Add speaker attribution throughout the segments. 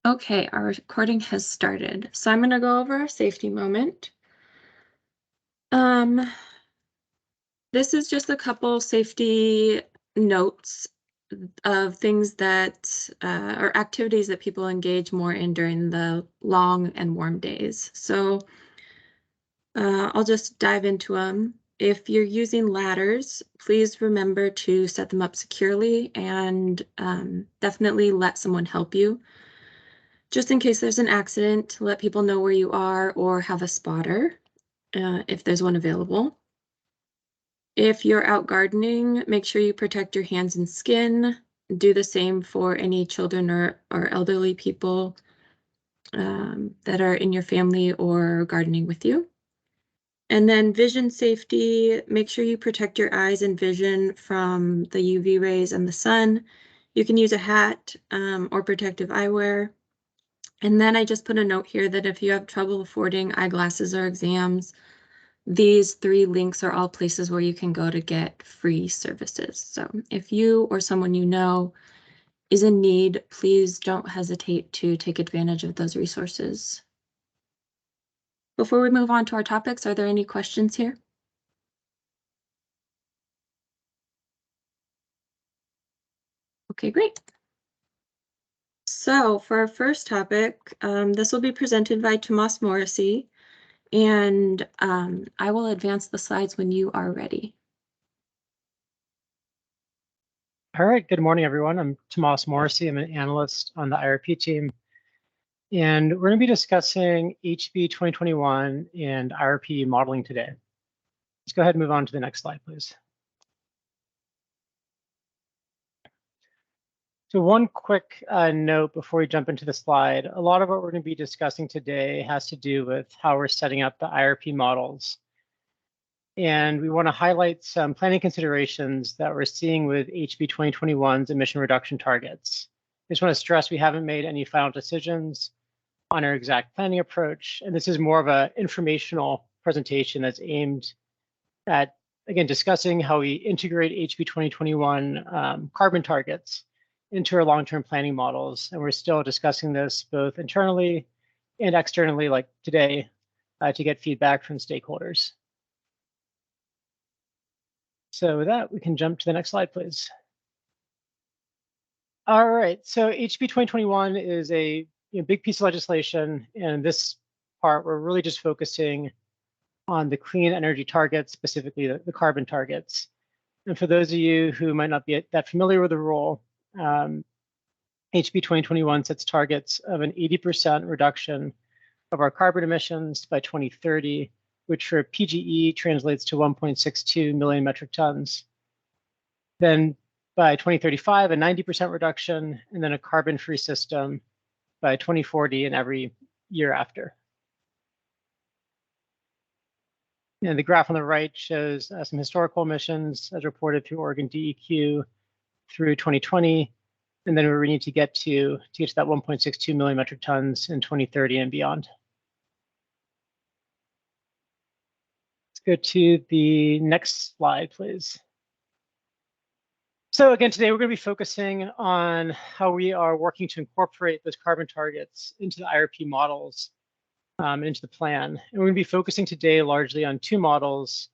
Speaker 1: Okay, our recording has started. So I'm going to go over our safety moment. Um, this is just a couple safety notes of things that or activities that people engage more in during the long and warm days. So I'll just dive into them. If you're using ladders, please remember to set them up securely and definitely let someone help you. Just in case there's an accident, let people know where you are or have a spotter if there's one available. If you're out gardening, make sure you protect your hands and skin. Do the same for any children or elderly people that are in your family or gardening with you. And then vision safety, make sure you protect your eyes and vision from the UV rays and the sun. You can use a hat or protective eyewear. And then I just put a note here that if you have trouble affording eyeglasses or exams, these 3 links are all places where you can go to get free services. So if you or someone you know is in need, please don't hesitate to take advantage of those resources. Before we move on to our topics, are there any questions here? Okay, great. So for our first topic, this will be presented by Tomas Morrissey, and I will advance the slides when you are ready.
Speaker 2: All right, good morning, everyone. I'm Tomas Morrissey. I'm an analyst on the IRP team. And we're going to be discussing HB 2021 and IRP modeling today. Let's go ahead and move on to the next slide, please. So one quick note before we jump into the slide. A lot of what we're going to be discussing today has to do with how we're setting up the IRP models. And we want to highlight some planning considerations that we're seeing with HB 2021's emission reduction targets. I just want to stress we haven't made any final decisions on our exact planning approach. And this is more of an informational presentation that's aimed at, again, discussing how we integrate HB 2021 carbon targets into our long-term planning models. And we're still discussing this both internally and externally, like today, to get feedback from stakeholders. So with that, we can jump to the next slide, please. All right, so HB 2021 is a big piece of legislation, and this part we're really just focusing on the clean energy targets, specifically the carbon targets. And for those of you who might not be that familiar with the rule, HB 2021 sets targets of an 80% reduction of our carbon emissions by 2030, which for PGE translates to 1.62 million metric tons. Then by 2035, a 90% reduction, and then a carbon-free system by 2040 and every year after. And the graph on the right shows some historical emissions as reported through Oregon DEQ through 2020, and then we need to get to that 1.62 million metric tons in 2030 and beyond. Let's go to the next slide, please. So again, today we're going to be focusing on how we are working to incorporate those carbon targets into the IRP models and into the plan. And we're going to be focusing today largely on 2 models,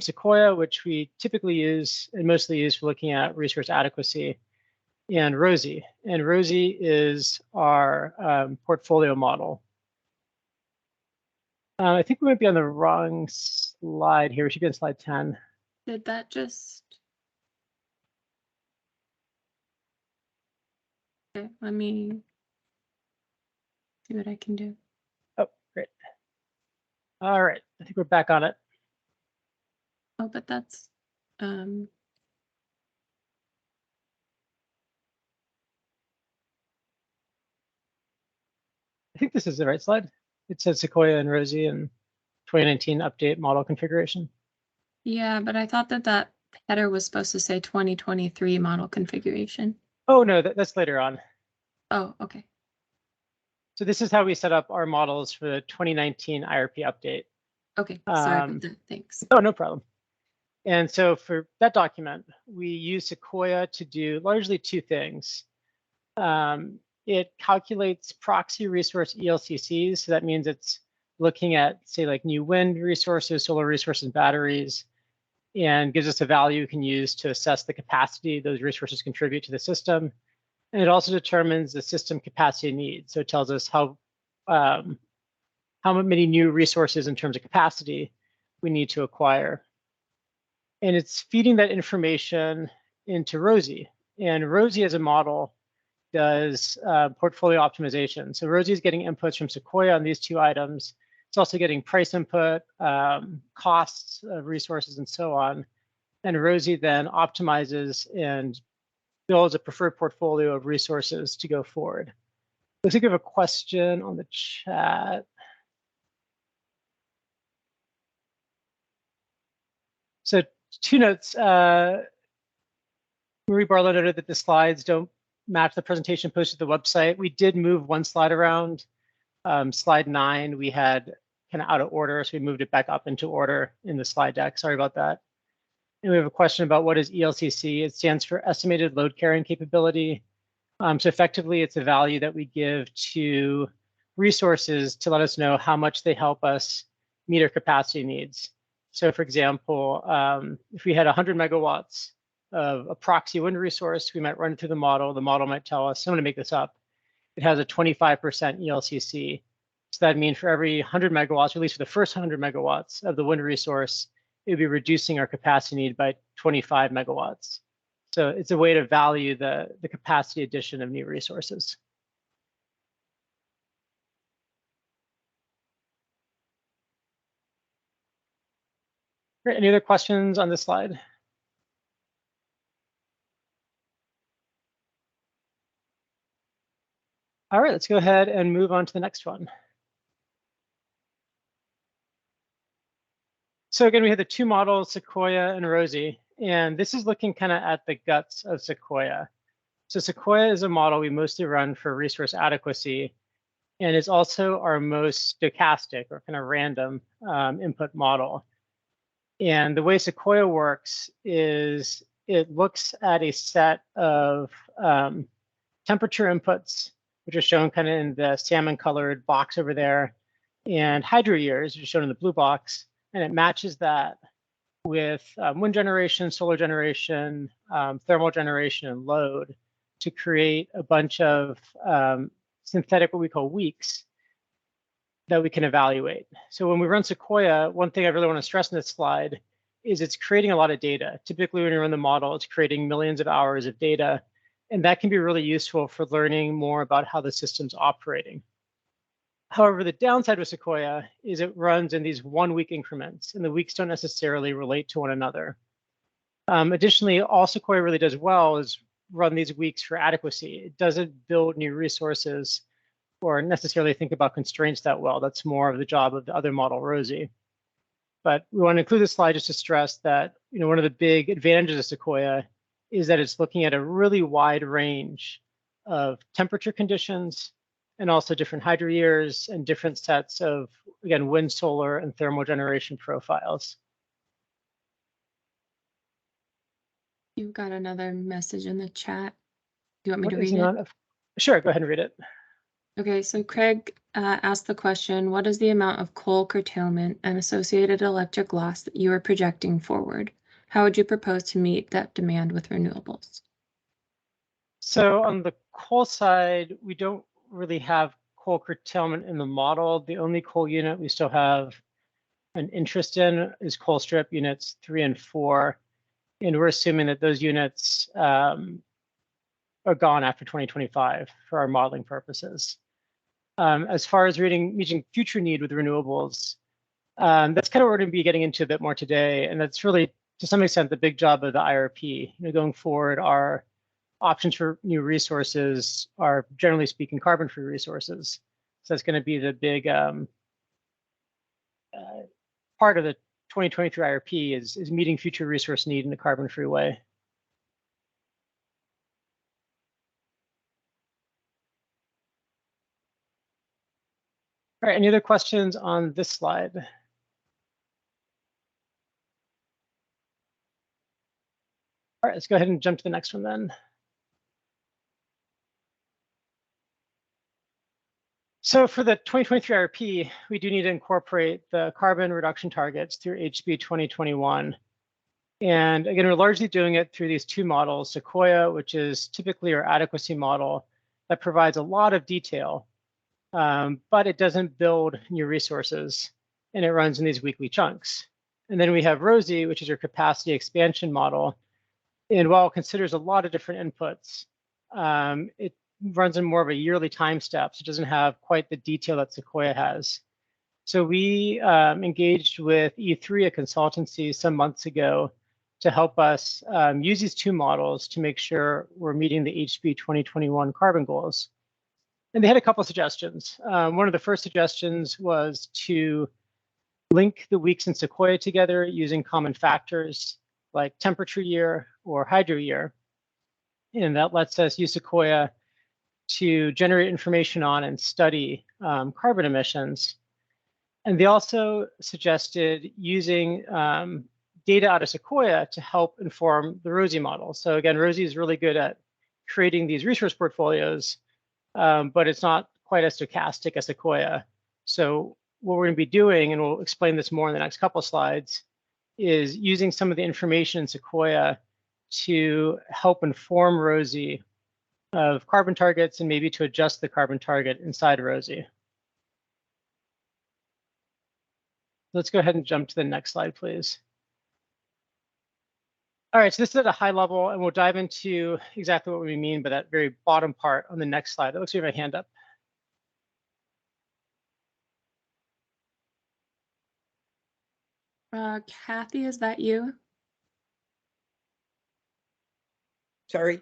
Speaker 2: Sequoia, which we typically use and mostly use for looking at resource adequacy, and Rosie. And Rosie is our portfolio model. I think we might be on the wrong slide here. We should be on slide 10.
Speaker 1: Did that just... Okay, let me see what I can do.
Speaker 2: Oh, great. All right, I think we're back on it.
Speaker 1: Oh, but that's... I
Speaker 2: think this is the right slide. It says Sequoia and Rosie and 2019 update model configuration.
Speaker 1: Yeah, but I thought that header was supposed to say 2023 model configuration.
Speaker 2: Oh, no, that's later on.
Speaker 1: Oh, okay.
Speaker 2: So this is how we set up our models for the 2019 IRP update.
Speaker 1: Okay, sorry about that. Thanks.
Speaker 2: Oh, no problem. And so for that document, we use Sequoia to do largely 2 things. it calculates proxy resource ELCCs. So that means it's looking at, say, like new wind resources, solar resources, batteries, and gives us a value we can use to assess the capacity those resources contribute to the system. And it also determines the system capacity needs. So it tells us how many new resources in terms of capacity we need to acquire. And it's feeding that information into Rosie. And Rosie as a model does portfolio optimization. So Rosie is getting inputs from Sequoia on these two items. It's also getting price input, costs of resources, and so on. And Rosie then optimizes and builds a preferred portfolio of resources to go forward. Let's think of a question on the chat. So 2 notes. Marie Barlow noted that the slides don't match the presentation posted to the website. We did move one slide around. Slide 9, we had kind of out of order, so we moved it back up into order in the slide deck. Sorry about that. And we have a question about what is ELCC. It stands for Estimated Load Carrying Capability. So effectively, it's a value that we give to resources to let us know how much they help us meet our capacity needs. So for example, if we had 100 megawatts of a proxy wind resource, we might run it through the model. The model might tell us, I'm going to make this up, it has a 25% ELCC. So that means for every 100 megawatts, or at least for the first 100 megawatts of the wind resource, it would be reducing our capacity need by 25 megawatts. So it's a way to value the capacity addition of new resources. Great. Any other questions on this slide? All right, let's go ahead and move on to the next one. So again, we have the two models, Sequoia and Rosie, and this is looking kind of at the guts of Sequoia. So Sequoia is a model we mostly run for resource adequacy, and it's also our most stochastic or kind of random input model. And the way Sequoia works is it looks at a set of temperature inputs, which are shown kind of in the salmon colored box over there, and hydro years, which are shown in the blue box, and it matches that with wind generation, solar generation, thermal generation, and load to create a bunch of synthetic, what we call weeks, that we can evaluate. So when we run Sequoia, one thing I really want to stress in this slide is it's creating a lot of data. Typically, when you run the model, it's creating millions of hours of data, and that can be really useful for learning more about how the system's operating. However, the downside with Sequoia is it runs in these 1 week increments, and the weeks don't necessarily relate to one another. Additionally, all Sequoia really does well is run these weeks for adequacy. It doesn't build new resources or necessarily think about constraints that well. That's more of the job of the other model, Rosie. But we want to include this slide just to stress that one of the big advantages of Sequoia is that it's looking at a really wide range of temperature conditions and also different hydro years and different sets of, again, wind, solar, and thermal generation profiles.
Speaker 1: You've got another message in the chat. Do you want me to read it?
Speaker 2: Sure, go ahead and read it.
Speaker 1: Okay, so Craig asked the question, what is the amount of coal curtailment and associated electric loss that you are projecting forward? How would you propose to meet that demand with renewables?
Speaker 2: So on the coal side, we don't really have coal curtailment in the model. The only coal unit we still have an interest in is Colstrip units 3 and 4. And we're assuming that those units are gone after 2025 for our modeling purposes. As far as meeting future need with renewables, that's kind of what we're going to be getting into a bit more today. And that's really, to some extent, the big job of the IRP. Going forward, our options for new resources are, generally speaking, carbon-free resources. So that's going to be the big part of the 2023 IRP is meeting future resource need in a carbon-free way. All right, any other questions on this slide? All right, let's go ahead and jump to the next one then. So for the 2023 IRP, we do need to incorporate the carbon reduction targets through HB 2021. And again, we're largely doing it through these two models, Sequoia, which is typically our adequacy model that provides a lot of detail, but it doesn't build new resources, and it runs in these weekly chunks. And then we have ROSI, which is your capacity expansion model. And while it considers a lot of different inputs, it runs in more of a yearly time step, so it doesn't have quite the detail that Sequoia has. So we engaged with E3, a consultancy, some months ago to help us use these two models to make sure we're meeting the HB 2021 carbon goals. And they had a couple of suggestions. One of the first suggestions was to link the weeks in Sequoia together using common factors like temperature year or hydro year. And that lets us use Sequoia to generate information on and study carbon emissions. And they also suggested using data out of Sequoia to help inform the ROSI model. So again, ROSI is really good at creating these resource portfolios, but it's not quite as stochastic as Sequoia. So what we're going to be doing, and we'll explain this more in the next couple of slides, is using some of the information in Sequoia to help inform ROSI of carbon targets and maybe to adjust the carbon target inside ROSI. Let's go ahead and jump to the next slide, please. All right, so this is at a high level, and we'll dive into exactly what we mean by that very bottom part on the next slide. That looks like you have a hand up.
Speaker 1: Kathy, is that you?
Speaker 3: Sorry,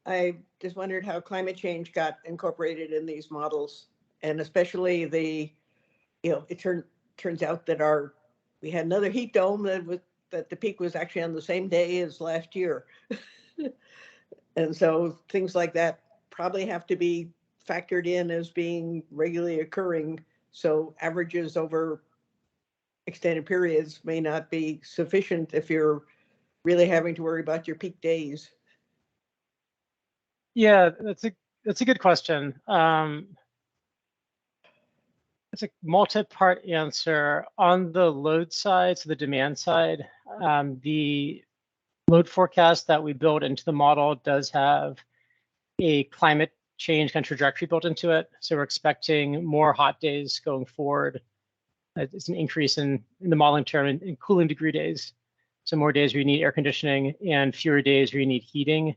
Speaker 3: I just wondered how climate change got incorporated in these models, and especially it turns out that we had another heat dome that the peak was actually on the same day as last year. And so things like that probably have to be factored in as being regularly occurring. So averages over extended periods may not be sufficient if you're really having to worry about your peak days.
Speaker 2: Yeah, that's a good question. It's a multi-part answer. On the load side, so the demand side, the load forecast that we build into the model does have a climate change kind of trajectory built into it. So we're expecting more hot days going forward. It's an increase in the modeling term in cooling degree days. So more days where you need air conditioning and fewer days where you need heating.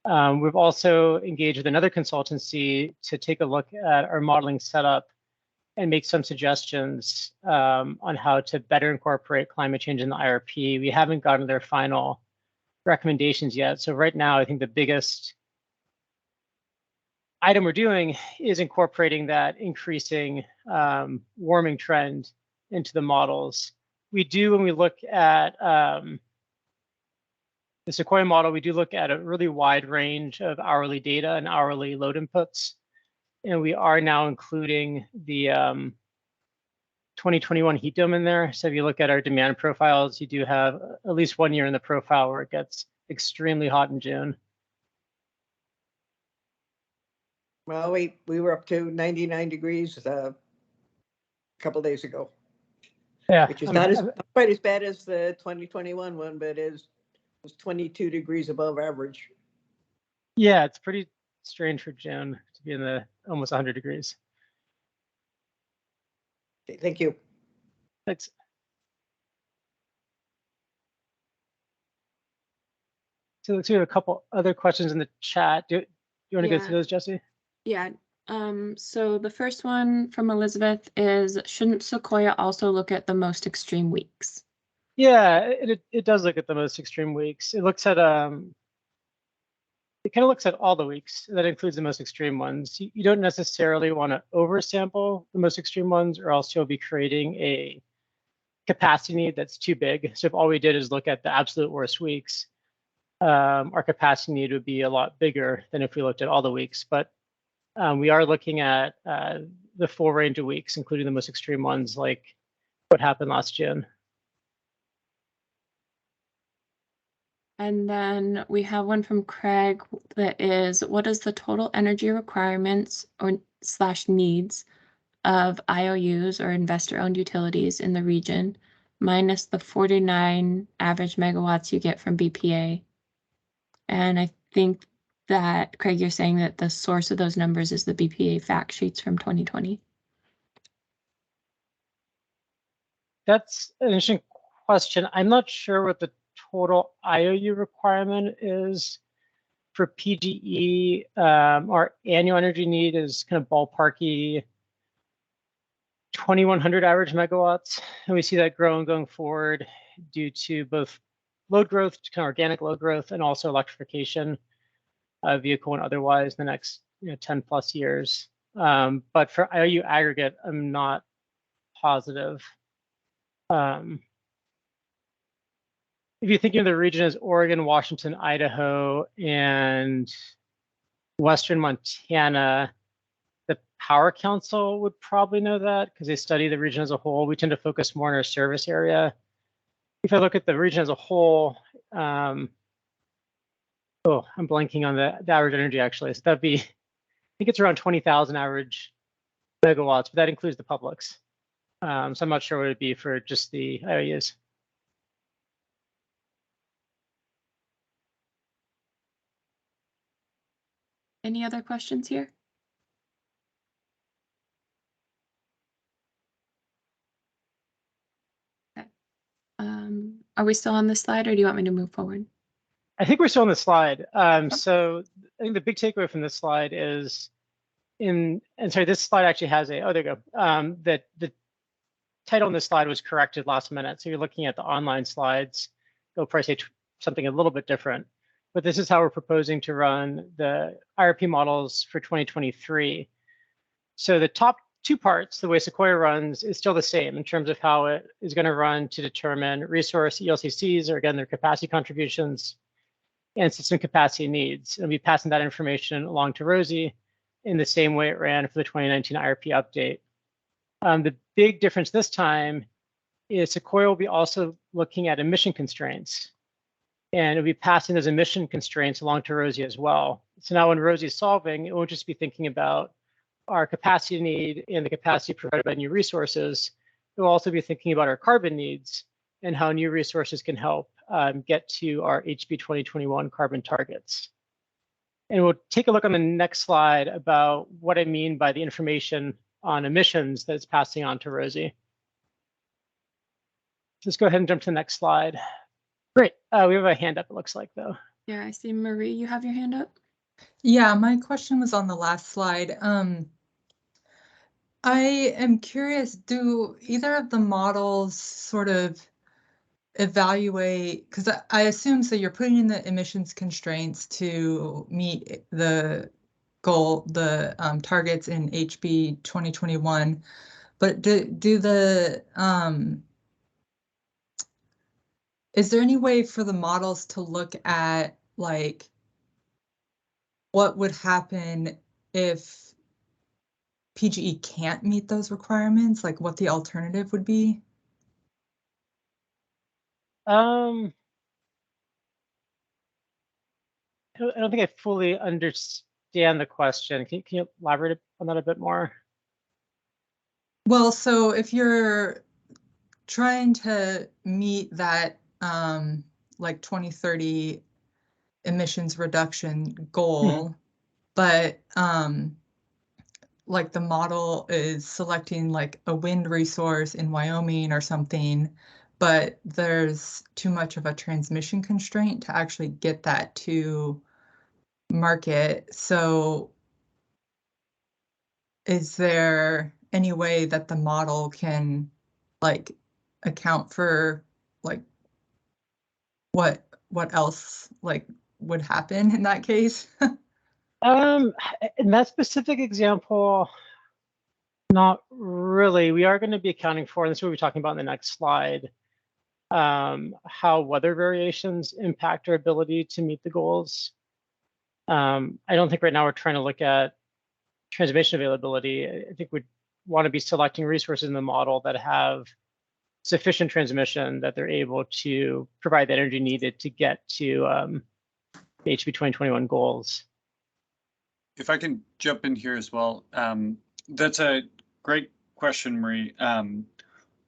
Speaker 2: We've also engaged with another consultancy to take a look at our modeling setup and make some suggestions on how to better incorporate climate change in the IRP. We haven't gotten their final recommendations yet. So right now, I think the biggest item we're doing is incorporating that increasing warming trend into the models. We do, when we look at the Sequoia model, we do look at a really wide range of hourly data and hourly load inputs. And we are now including the 2021 heat dome in there. So if you look at our demand profiles, you do have at least 1 year in the profile where it gets extremely hot in June.
Speaker 3: Well, we were up to 99 degrees a couple days ago.
Speaker 2: Yeah,
Speaker 3: which is not quite as bad as the 2021 one, but was 22 degrees above average.
Speaker 2: Yeah, it's pretty strange for June to be in the almost 100 degrees.
Speaker 3: Okay, thank you.
Speaker 2: Thanks. So let's do a couple other questions in the chat. Do you want to go through those, Jesse?
Speaker 1: Yeah. So the first one from Elizabeth is, shouldn't Sequoia also look at the most extreme weeks?
Speaker 2: Yeah, it does look at the most extreme weeks. It looks at it kind of looks at all the weeks. That includes the most extreme ones. You don't necessarily want to oversample the most extreme ones, or else you'll be creating a capacity need that's too big. So if all we did is look at the absolute worst weeks, our capacity need would be a lot bigger than if we looked at all the weeks. But we are looking at the full range of weeks, including the most extreme ones, like what happened last June.
Speaker 1: And then we have one from Craig that is, what is the total energy requirements or / needs of IOUs or investor-owned utilities in the region, minus the 49 average megawatts you get from BPA. And I think that, Craig, you're saying that the source of those numbers is the BPA fact sheets from 2020.
Speaker 2: That's an interesting question. I'm not sure what the total IOU requirement is for PGE. Our annual energy need is kind of ballparky 2,100 average megawatts, and we see that growing going forward due to both load growth, kind of organic load growth, and also electrification of vehicle and otherwise in the next 10 plus years. But for IOU aggregate, I'm not positive. If you're thinking of the region as Oregon, Washington, Idaho, and Western Montana, the Power Council would probably know that because they study the region as a whole. We tend to focus more on our service area. If I look at the region as a whole, I'm blanking on the average energy actually. So that'd be, I think it's around 20,000 average megawatts, but that includes the publics. So I'm not sure what it'd be for just the IOUs.
Speaker 1: Any other questions here? Okay. Are we still on this slide, or do you want me to move forward?
Speaker 2: I think we're still on the slide. So I think the big takeaway from this slide is this slide actually has a, oh, there you go. That the title on this slide was corrected last minute. So you're looking at the online slides. It'll probably say something a little bit different. But this is how we're proposing to run the IRP models for 2023. So the top two parts, the way Sequoia runs, is still the same in terms of how it is going to run to determine resource ELCCs, or again, their capacity contributions, and system capacity needs. And we'll be passing that information along to Rosie in the same way it ran for the 2019 IRP update. The big difference this time is Sequoia will be also looking at emission constraints, and it'll be passing those emission constraints along to Rosie as well. So now when Rosie is solving, it won't just be thinking about our capacity need and the capacity provided by new resources. It will also be thinking about our carbon needs and how new resources can help get to our HB 2021 carbon targets. And we'll take a look on the next slide about what I mean by the information on emissions that it's passing on to Rosie. Let's go ahead and jump to the next slide. Great. We have a hand up, it looks like, though.
Speaker 1: Yeah, I see Marie, you have your hand up.
Speaker 4: Yeah, my question was on the last slide. I am curious, do either of the models sort of evaluate, because I assume so you're putting in the emissions constraints to meet the goal, the targets in HB 2021, but do the, is there any way for the models to look at like what would happen if PGE can't meet those requirements, like what the alternative would be?
Speaker 2: I don't think I fully understand the question. Can you elaborate on that a bit more?
Speaker 4: Well, so if you're trying to meet that like 2030 emissions reduction goal, but like the model is selecting like a wind resource in Wyoming or something, but there's too much of a transmission constraint to actually get that to market. So is there any way that the model can like account for like what else like would happen in that case?
Speaker 2: In that specific example, not really. We are going to be accounting for, and this is what we're talking about in the next slide, how weather variations impact our ability to meet the goals. I don't think right now we're trying to look at transmission availability. I think we'd want to be selecting resources in the model that have sufficient transmission that they're able to provide the energy needed to get to the HB 2021 goals.
Speaker 5: If I can jump in here as well, that's a great question, Marie.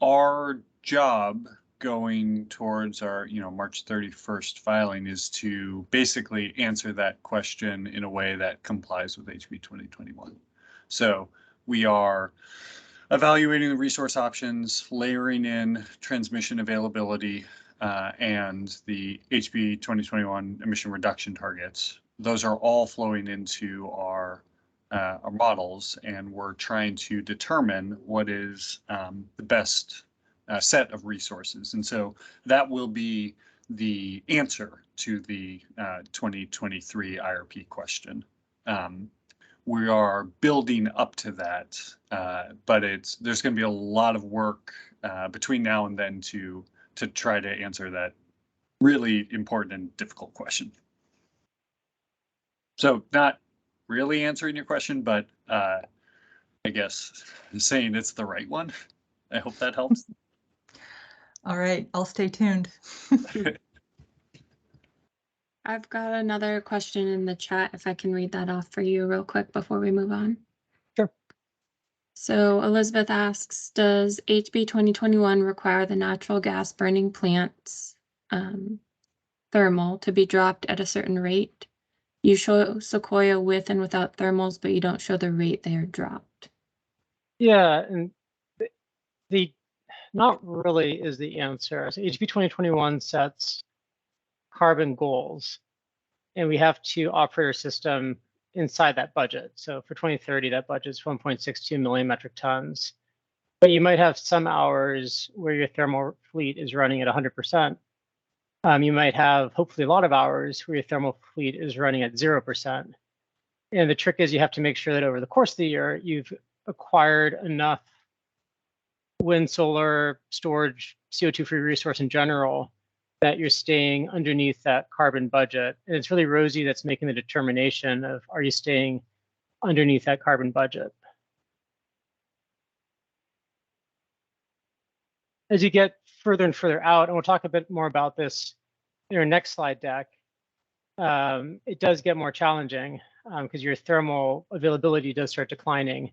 Speaker 5: Our job going towards our, March 31st filing is to basically answer that question in a way that complies with HB 2021. So we are evaluating the resource options, layering in transmission availability, and the HB 2021 emission reduction targets. Those are all flowing into our models, and we're trying to determine what is the best set of resources. And so that will be the answer to the 2023 IRP question. We are building up to that, but there's going to be a lot of work between now and then to try to answer that really important and difficult question. So not really answering your question, but I guess saying it's the right one. I hope that helps.
Speaker 4: All right, I'll stay tuned.
Speaker 1: I've got another question in the chat, if I can read that off for you real quick before we move on.
Speaker 2: Sure.
Speaker 1: So Elizabeth asks, does HB 2021 require the natural gas burning plants thermal to be dropped at a certain rate? You show Sequoia with and without thermals, but you don't show the rate they are dropped.
Speaker 2: Yeah, and the not really is the answer. So HB 2021 sets carbon goals, and we have to operate our system inside that budget. So for 2030, that budget is 1.62 million metric tons. But you might have some hours where your thermal fleet is running at 100%. You might have hopefully a lot of hours where your thermal fleet is running at 0%. And the trick is you have to make sure that over the course of the year, you've acquired enough wind, solar, storage, CO2-free resource in general, that you're staying underneath that carbon budget. And it's really Rosie that's making the determination of, are you staying underneath that carbon budget? As you get further and further out, and we'll talk a bit more about this in our next slide deck, it does get more challenging because your thermal availability does start declining.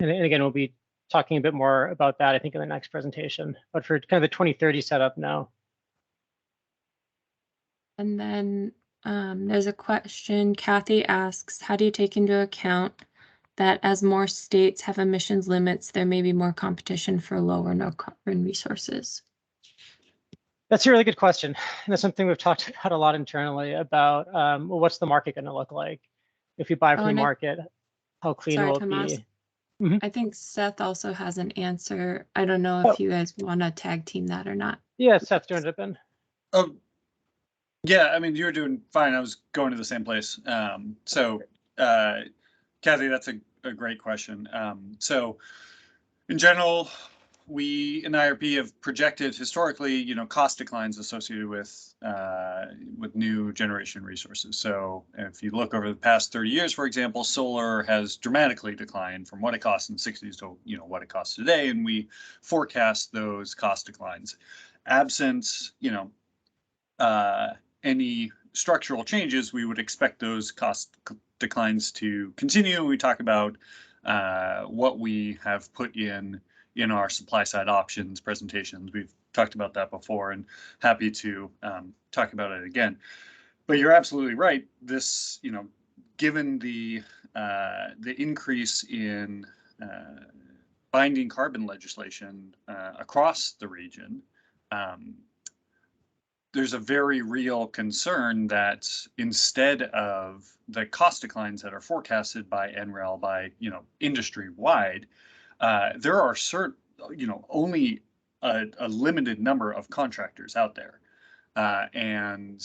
Speaker 2: And again, we'll be talking a bit more about that, I think, in the next presentation. But for kind of the 2030 setup, no.
Speaker 1: And then there's a question, Kathy asks, how do you take into account that as more states have emissions limits, there may be more competition for low or no carbon resources?
Speaker 2: That's a really good question. And that's something we've talked about a lot internally about, well, what's the market going to look like? If you buy from the market, how clean will it be?
Speaker 1: I think Seth also has an answer. I don't know if you guys want to tag team that or not.
Speaker 2: Yeah, Seth, do you want to jump in?
Speaker 5: Oh, yeah, I mean, you were doing fine. I was going to the same place. Kathy, that's a great question. So in general, we in IRP have projected historically, cost declines associated with new generation resources. So if you look over the past 30 years, for example, solar has dramatically declined from what it cost in the 60s to what it costs today, and we forecast those cost declines. Absent any structural changes, we would expect those cost declines to continue. We talk about what we have put in our supply side options presentations. We've talked about that before, and happy to talk about it again. But you're absolutely right. This, given the increase in binding carbon legislation across the region, there's a very real concern that instead of the cost declines that are forecasted by NREL, by industry wide, there are only a limited number of contractors out there, and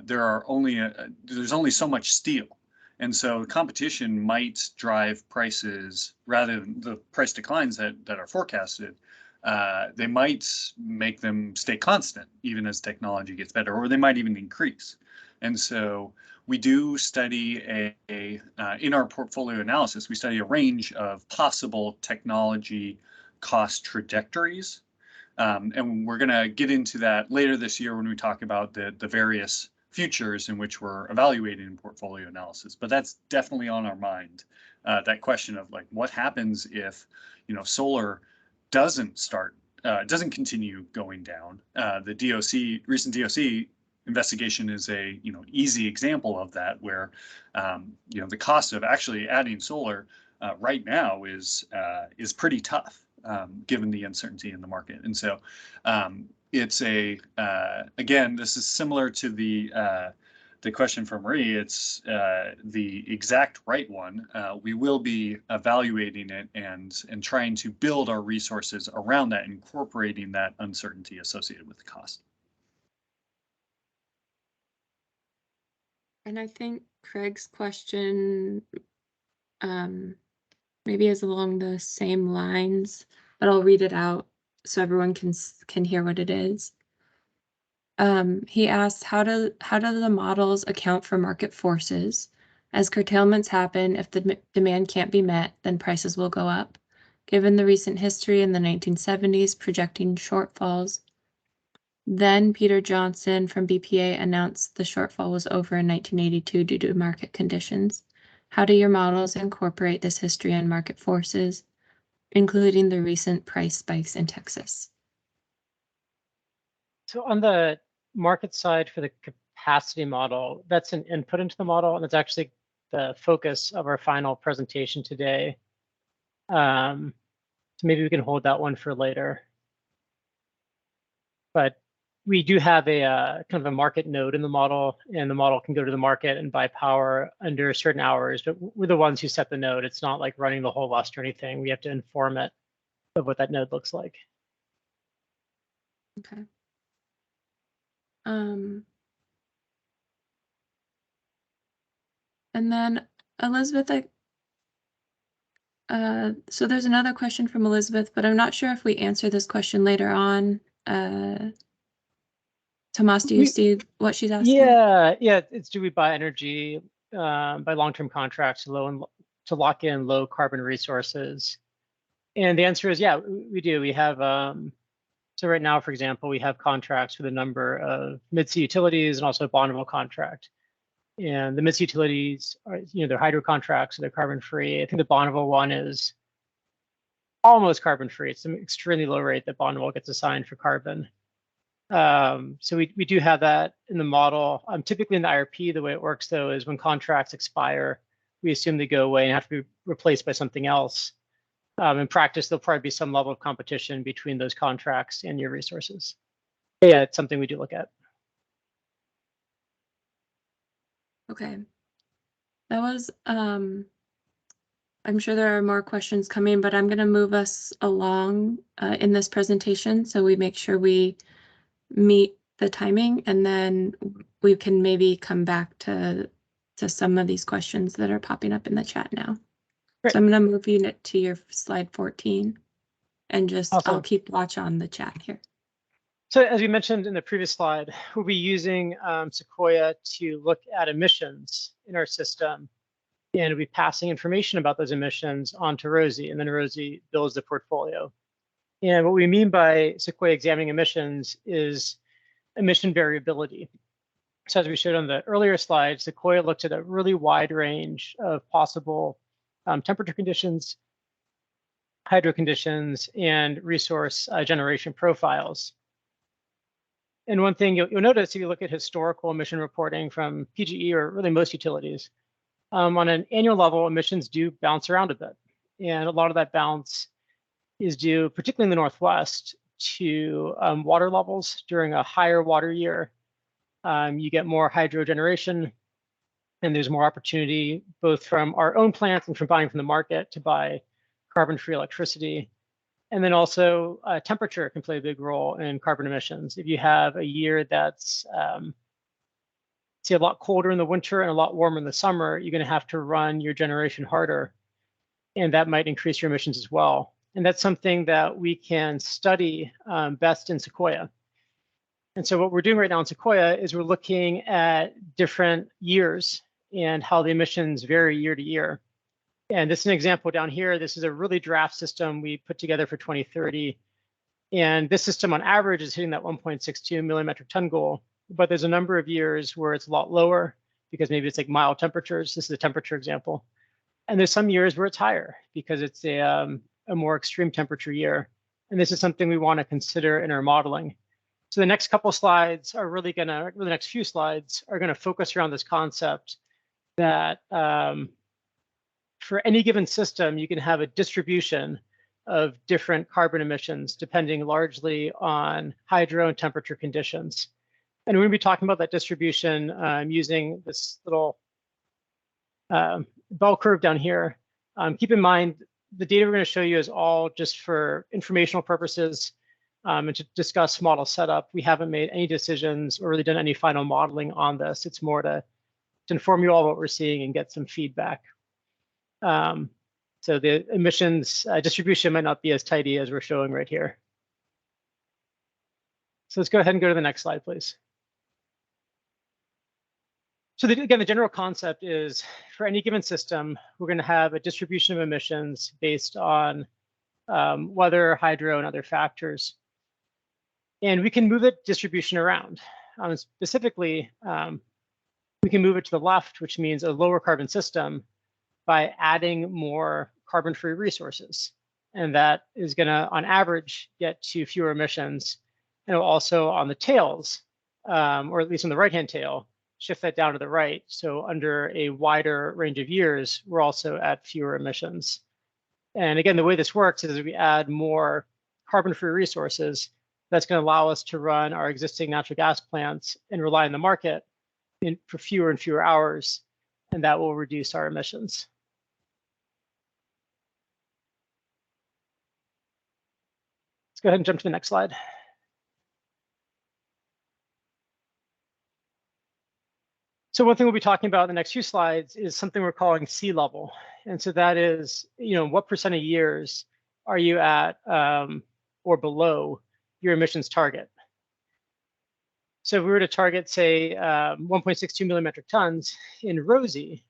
Speaker 5: there's only so much steel, and so competition might drive prices rather than the price declines that are forecasted. They might make them stay constant even as technology gets better, or they might even increase. And so we do study in our portfolio analysis, we study a range of possible technology cost trajectories. And we're going to get into that later this year when we talk about the various futures in which we're evaluating in portfolio analysis. But that's definitely on our mind. That question of like, what happens if, solar doesn't continue going down? The recent DOC investigation is a easy example of that, where the cost of actually adding solar right now is pretty tough, given the uncertainty in the market. And so it's again, this is similar to the question from Marie. It's the exact right one. We will be evaluating it and trying to build our resources around that, incorporating that uncertainty associated with the cost.
Speaker 1: And I think Craig's question maybe is along the same lines, but I'll read it out so everyone can hear what it is. He asks, how do the models account for market forces? As curtailments happen, if the demand can't be met, then prices will go up. Given the recent history in the 1970s projecting shortfalls, then Peter Johnson from BPA announced the shortfall was over in 1982 due to market conditions. How do your models incorporate this history and market forces, including the recent price spikes in Texas?
Speaker 2: So on the market side for the capacity model, that's an input into the model, and it's actually the focus of our final presentation today. So maybe we can hold that one for later. But we do have a kind of a market node in the model, and the model can go to the market and buy power under certain hours, but we're the ones who set the node. It's not like running the whole list or anything. We have to inform it of what that node looks like.
Speaker 1: Okay. And then Elizabeth, so there's another question from Elizabeth, but I'm not sure if we answer this question later on. Tomas, do you see what she's asking?
Speaker 2: Yeah, it's do we buy energy by long-term contracts to lock in low carbon resources? And the answer is yeah, we do. We have so right now, for example, we have contracts with a number of mid-sea utilities and also a bondable contract. And the mid-sea utilities are, they're hydro contracts, so they're carbon-free. I think the bondable one is almost carbon-free. It's an extremely low rate that bondable gets assigned for carbon. So we do have that in the model. Typically in the IRP, the way it works though is when contracts expire, we assume they go away and have to be replaced by something else. In practice, there'll probably be some level of competition between those contracts and your resources. But yeah, it's something we do look at.
Speaker 1: Okay. That was, I'm sure there are more questions coming, but I'm going to move us along in this presentation so we make sure we meet the timing, and then we can maybe come back to some of these questions that are popping up in the chat now. Great. So I'm going to move you to your slide 14 and just awesome. I'll keep watch on the chat here.
Speaker 2: So as we mentioned in the previous slide, we'll be using Sequoia to look at emissions in our system, and we'll be passing information about those emissions onto Rosie, and then Rosie builds the portfolio. And what we mean by Sequoia examining emissions is emission variability. So as we showed on the earlier slide, Sequoia looked at a really wide range of possible temperature conditions, hydro conditions, and resource generation profiles. And one thing you'll notice if you look at historical emission reporting from PGE or really most utilities, on an annual level, emissions do bounce around a bit. And a lot of that bounce is due, particularly in the Northwest, to water levels during a higher water year. You get more hydro generation, and there's more opportunity both from our own plants and from buying from the market to buy carbon-free electricity. And then also temperature can play a big role in carbon emissions. If you have a year that's say a lot colder in the winter and a lot warmer in the summer, you're going to have to run your generation harder, and that might increase your emissions as well. And that's something that we can study best in Sequoia. And so what we're doing right now in Sequoia is we're looking at different years and how the emissions vary year to year. And this is an example down here. This is a really draft system we put together for 2030. And this system on average is hitting that 1.62 million metric ton goal. but there's a number of years where it's a lot lower because maybe it's like mild temperatures. This is a temperature example. And there's some years where it's higher because it's a more extreme temperature year. And this is something we want to consider in our modeling. So the next couple slides are really going to, the next few slides are going to focus around this concept that for any given system, you can have a distribution of different carbon emissions depending largely on hydro and temperature conditions. And we're going to be talking about that distribution using this little bell curve down here. Keep in mind, the data we're going to show you is all just for informational purposes and to discuss model setup. We haven't made any decisions or really done any final modeling on this. It's more to inform you all what we're seeing and get some feedback. So the emissions distribution might not be as tidy as we're showing right here. So let's go ahead and go to the next slide, please. So again, the general concept is for any given system, we're going to have a distribution of emissions based on weather, hydro, and other factors. And we can move the distribution around. Specifically, we can move it to the left, which means a lower carbon system, by adding more carbon-free resources. And that is going to, on average, get to fewer emissions. And it'll also, on the tails, or at least on the right-hand tail, shift that down to the right. So under a wider range of years, we're also at fewer emissions. And again, the way this works is we add more carbon-free resources. That's going to allow us to run our existing natural gas plants and rely on the market for fewer and fewer hours, and that will reduce our emissions. Let's go ahead and jump to the next slide. So one thing we'll be talking about in the next few slides is something we're calling sea level. And so that is, what % of years are you at or below your emissions target? So if we were to target, say, 1.62 million metric tons in Rosie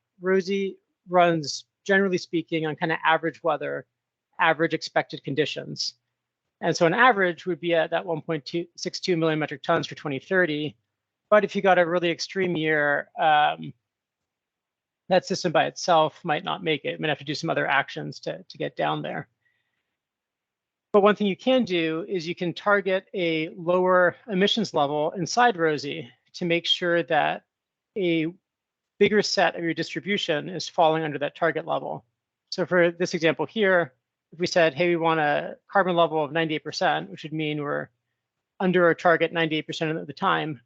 Speaker 2: runs, generally speaking, on kind of average weather, average expected conditions. And so an average would be at that 1.62 million metric tons for 2030. But if you got a really extreme year, that system by itself might not make it. It might have to do some other actions to get down there. But one thing you can do is you can target a lower emissions level inside Rosie to make sure that a bigger set of your distribution is falling under that target level. So for this example here, if we said, hey, we want a carbon level of 98%, which would mean we're under our target 98% of the time,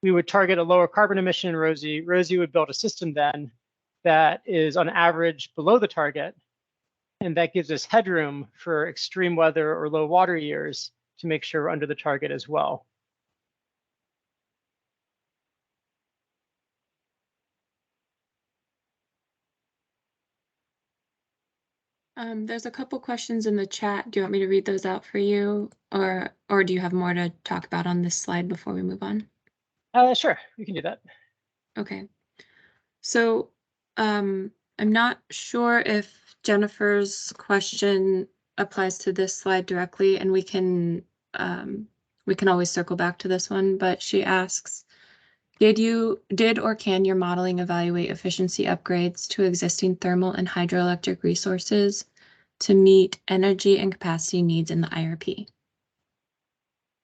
Speaker 2: we would target a lower carbon emission in Rosie. Rosie would build a system then that is on average below the target. And that gives us headroom for extreme weather or low water years to make sure we're under the target as well.
Speaker 1: There's a couple questions in the chat. Do you want me to read those out for you? Or do you have more to talk about on this slide before we move on?
Speaker 2: Sure, we can do that.
Speaker 1: Okay. So I'm not sure if Jennifer's question applies to this slide directly, and we can always circle back to this one, but she asks, did or can your modeling evaluate efficiency upgrades to existing thermal and hydroelectric resources to meet energy and capacity needs in the IRP?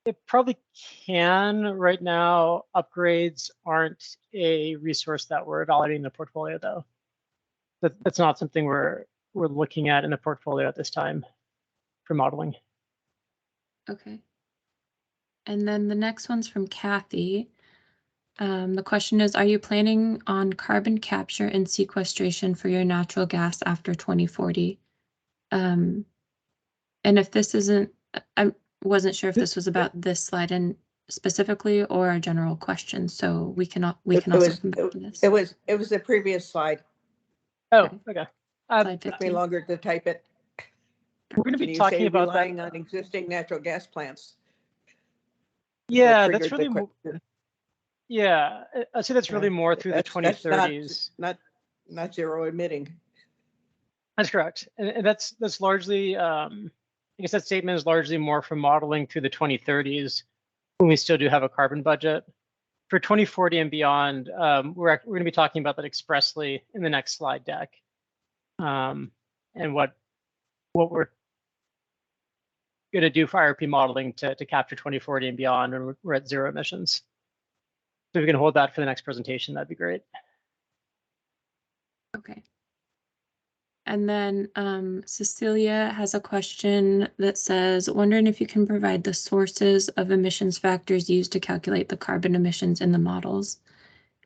Speaker 2: It probably can. Right now, upgrades aren't a resource that we're evaluating in the portfolio, though. That's not something we're looking at in the portfolio at this time for modeling.
Speaker 1: Okay. And then the next one's from Kathy. The question is, are you planning on carbon capture and sequestration for your natural gas after 2040? And if this isn't, I wasn't sure if this was about this slide and specifically or a general question, so we can also come back to this.
Speaker 3: It was the previous slide.
Speaker 2: Oh, okay.
Speaker 1: Slide
Speaker 3: Took
Speaker 1: 15.
Speaker 3: me longer to type it.
Speaker 2: We're going to be talking about that.
Speaker 3: Relying on existing natural gas plants.
Speaker 2: Yeah, that's really more. Yeah, I'd say that's really more through the 2030s.
Speaker 3: Not zero emitting.
Speaker 2: That's correct, and that's largely. I guess that statement is largely more from modeling through the 2030s when we still do have a carbon budget. For 2040 and beyond, we're going to be talking about that expressly in the next slide deck, and what we're going to do for IRP modeling to capture 2040 and beyond when we're at zero emissions. So if we can hold that for the next presentation, that'd be great.
Speaker 1: Okay. And then Cecilia has a question that says, wondering if you can provide the sources of emissions factors used to calculate the carbon emissions in the models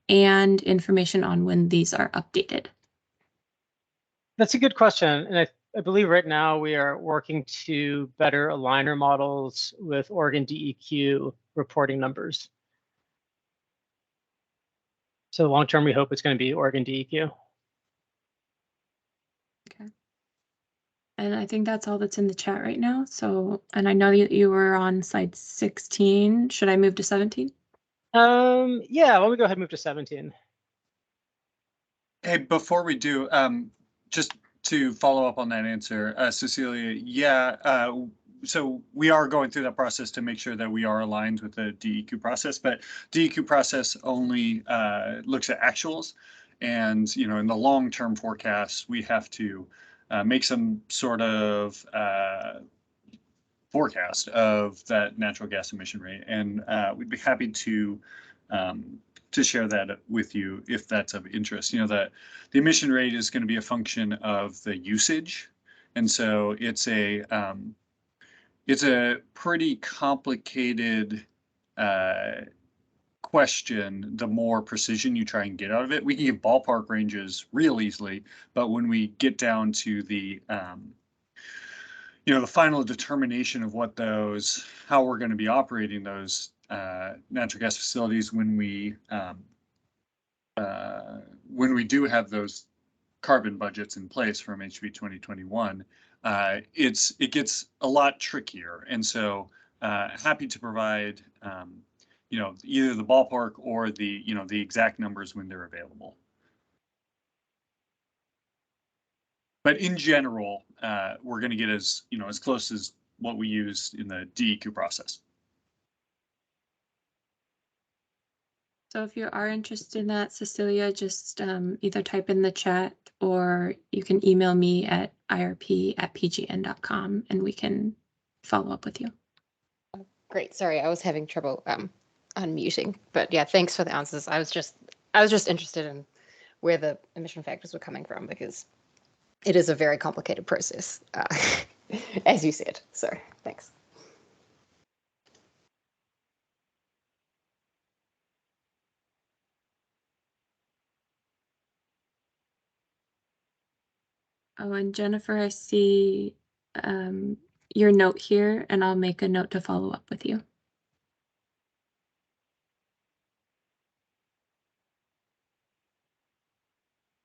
Speaker 1: and information on when these are updated.
Speaker 2: That's a good question. And I believe right now we are working to better align our models with Oregon DEQ reporting numbers. So long term, we hope it's going to be Oregon DEQ.
Speaker 1: Okay. And I think that's all that's in the chat right now. So, and I know you were on slide 16. Should I move to 17?
Speaker 2: Yeah, why don't we go ahead and move to 17?
Speaker 5: Hey, before we do, just to follow up on that answer, Cecilia, yeah, so we are going through that process to make sure that we are aligned with the DEQ process, but DEQ process only looks at actuals. And, you know, in the long-term forecast, we have to make some sort of forecast of that natural gas emission rate. And we'd be happy to share that with you if that's of interest. You know, that the emission rate is going to be a function of the usage. And so it's a pretty complicated question, the more precision you try and get out of it. We can give ballpark ranges real easily, but when we get down to the you know, the final determination of what those, how we're going to be operating those natural gas facilities when we do have those carbon budgets in place from HB 2021, it gets a lot trickier. And so happy to provide you know, either the ballpark or the, you know, the exact numbers when they're available. But in general, we're going to get as, you know, as close as what we use in the DEQ process.
Speaker 1: So if you are interested in that, Cecilia, just either type in the chat or you can email me at irp@pgn.com and we can follow up with you.
Speaker 6: Great. Sorry, I was having trouble unmuting, but yeah, thanks for the answers. I was just interested in where the emission factors were coming from because it is a very complicated process, as you said. So thanks.
Speaker 1: Oh, and Jennifer, I see your note here, and I'll make a note to follow up with you.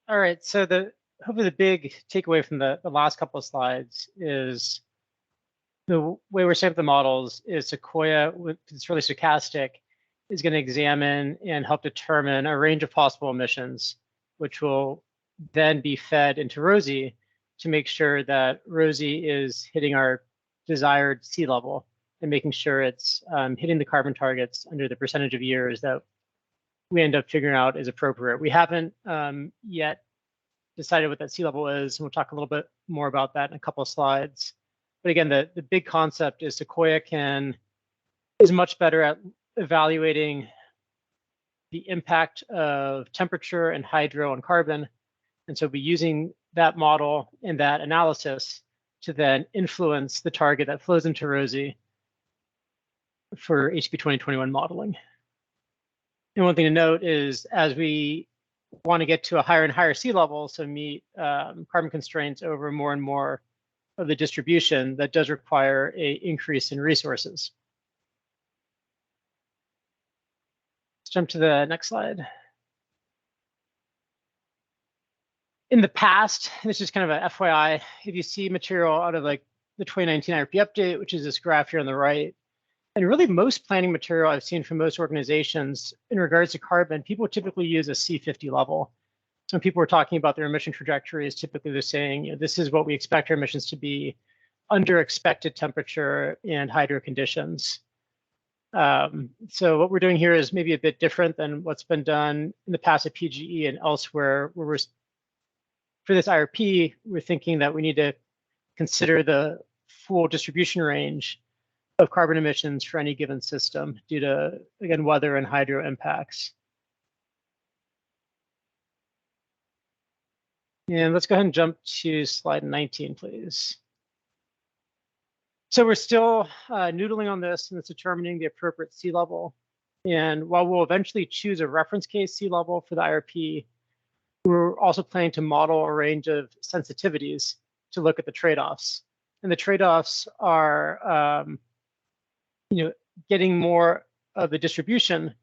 Speaker 2: All right, so hopefully the big takeaway from the last couple of slides is the way we're setting up the models is Sequoia, it's really stochastic, is going to examine and help determine a range of possible emissions, which will then be fed into ROSI to make sure that ROSI is hitting our desired sea level and making sure it's hitting the carbon targets under the percentage of years that we end up figuring out is appropriate. We haven't yet decided what that sea level is, and we'll talk a little bit more about that in a couple of slides. But again, the big concept is Sequoia is much better at evaluating the impact of temperature and hydro on carbon. And so we'll be using that model and that analysis to then influence the target that flows into ROSI for HB 2021 modeling. And one thing to note is as we want to get to a higher and higher sea level, so meet carbon constraints over more and more of the distribution, that does require an increase in resources. Let's jump to the next slide. In the past, this is kind of a FYI, if you see material out of like the 2019 IRP update, which is this graph here on the right, and really most planning material I've seen from most organizations in regards to carbon, people typically use a C50 level. So when people are talking about their emission trajectories, typically they're saying, you know, this is what we expect our emissions to be under expected temperature and hydro conditions. So what we're doing here is maybe a bit different than what's been done in the past at PGE and elsewhere, where we're, for this IRP, we're thinking that we need to consider the full distribution range of carbon emissions for any given system due to, again, weather and hydro impacts. And let's go ahead and jump to slide 19, please. So we're still noodling on this, and it's determining the appropriate sea level. And while we'll eventually choose a reference case sea level for the IRP, we're also planning to model a range of sensitivities to look at the trade-offs. And the trade-offs are, getting more of the distribution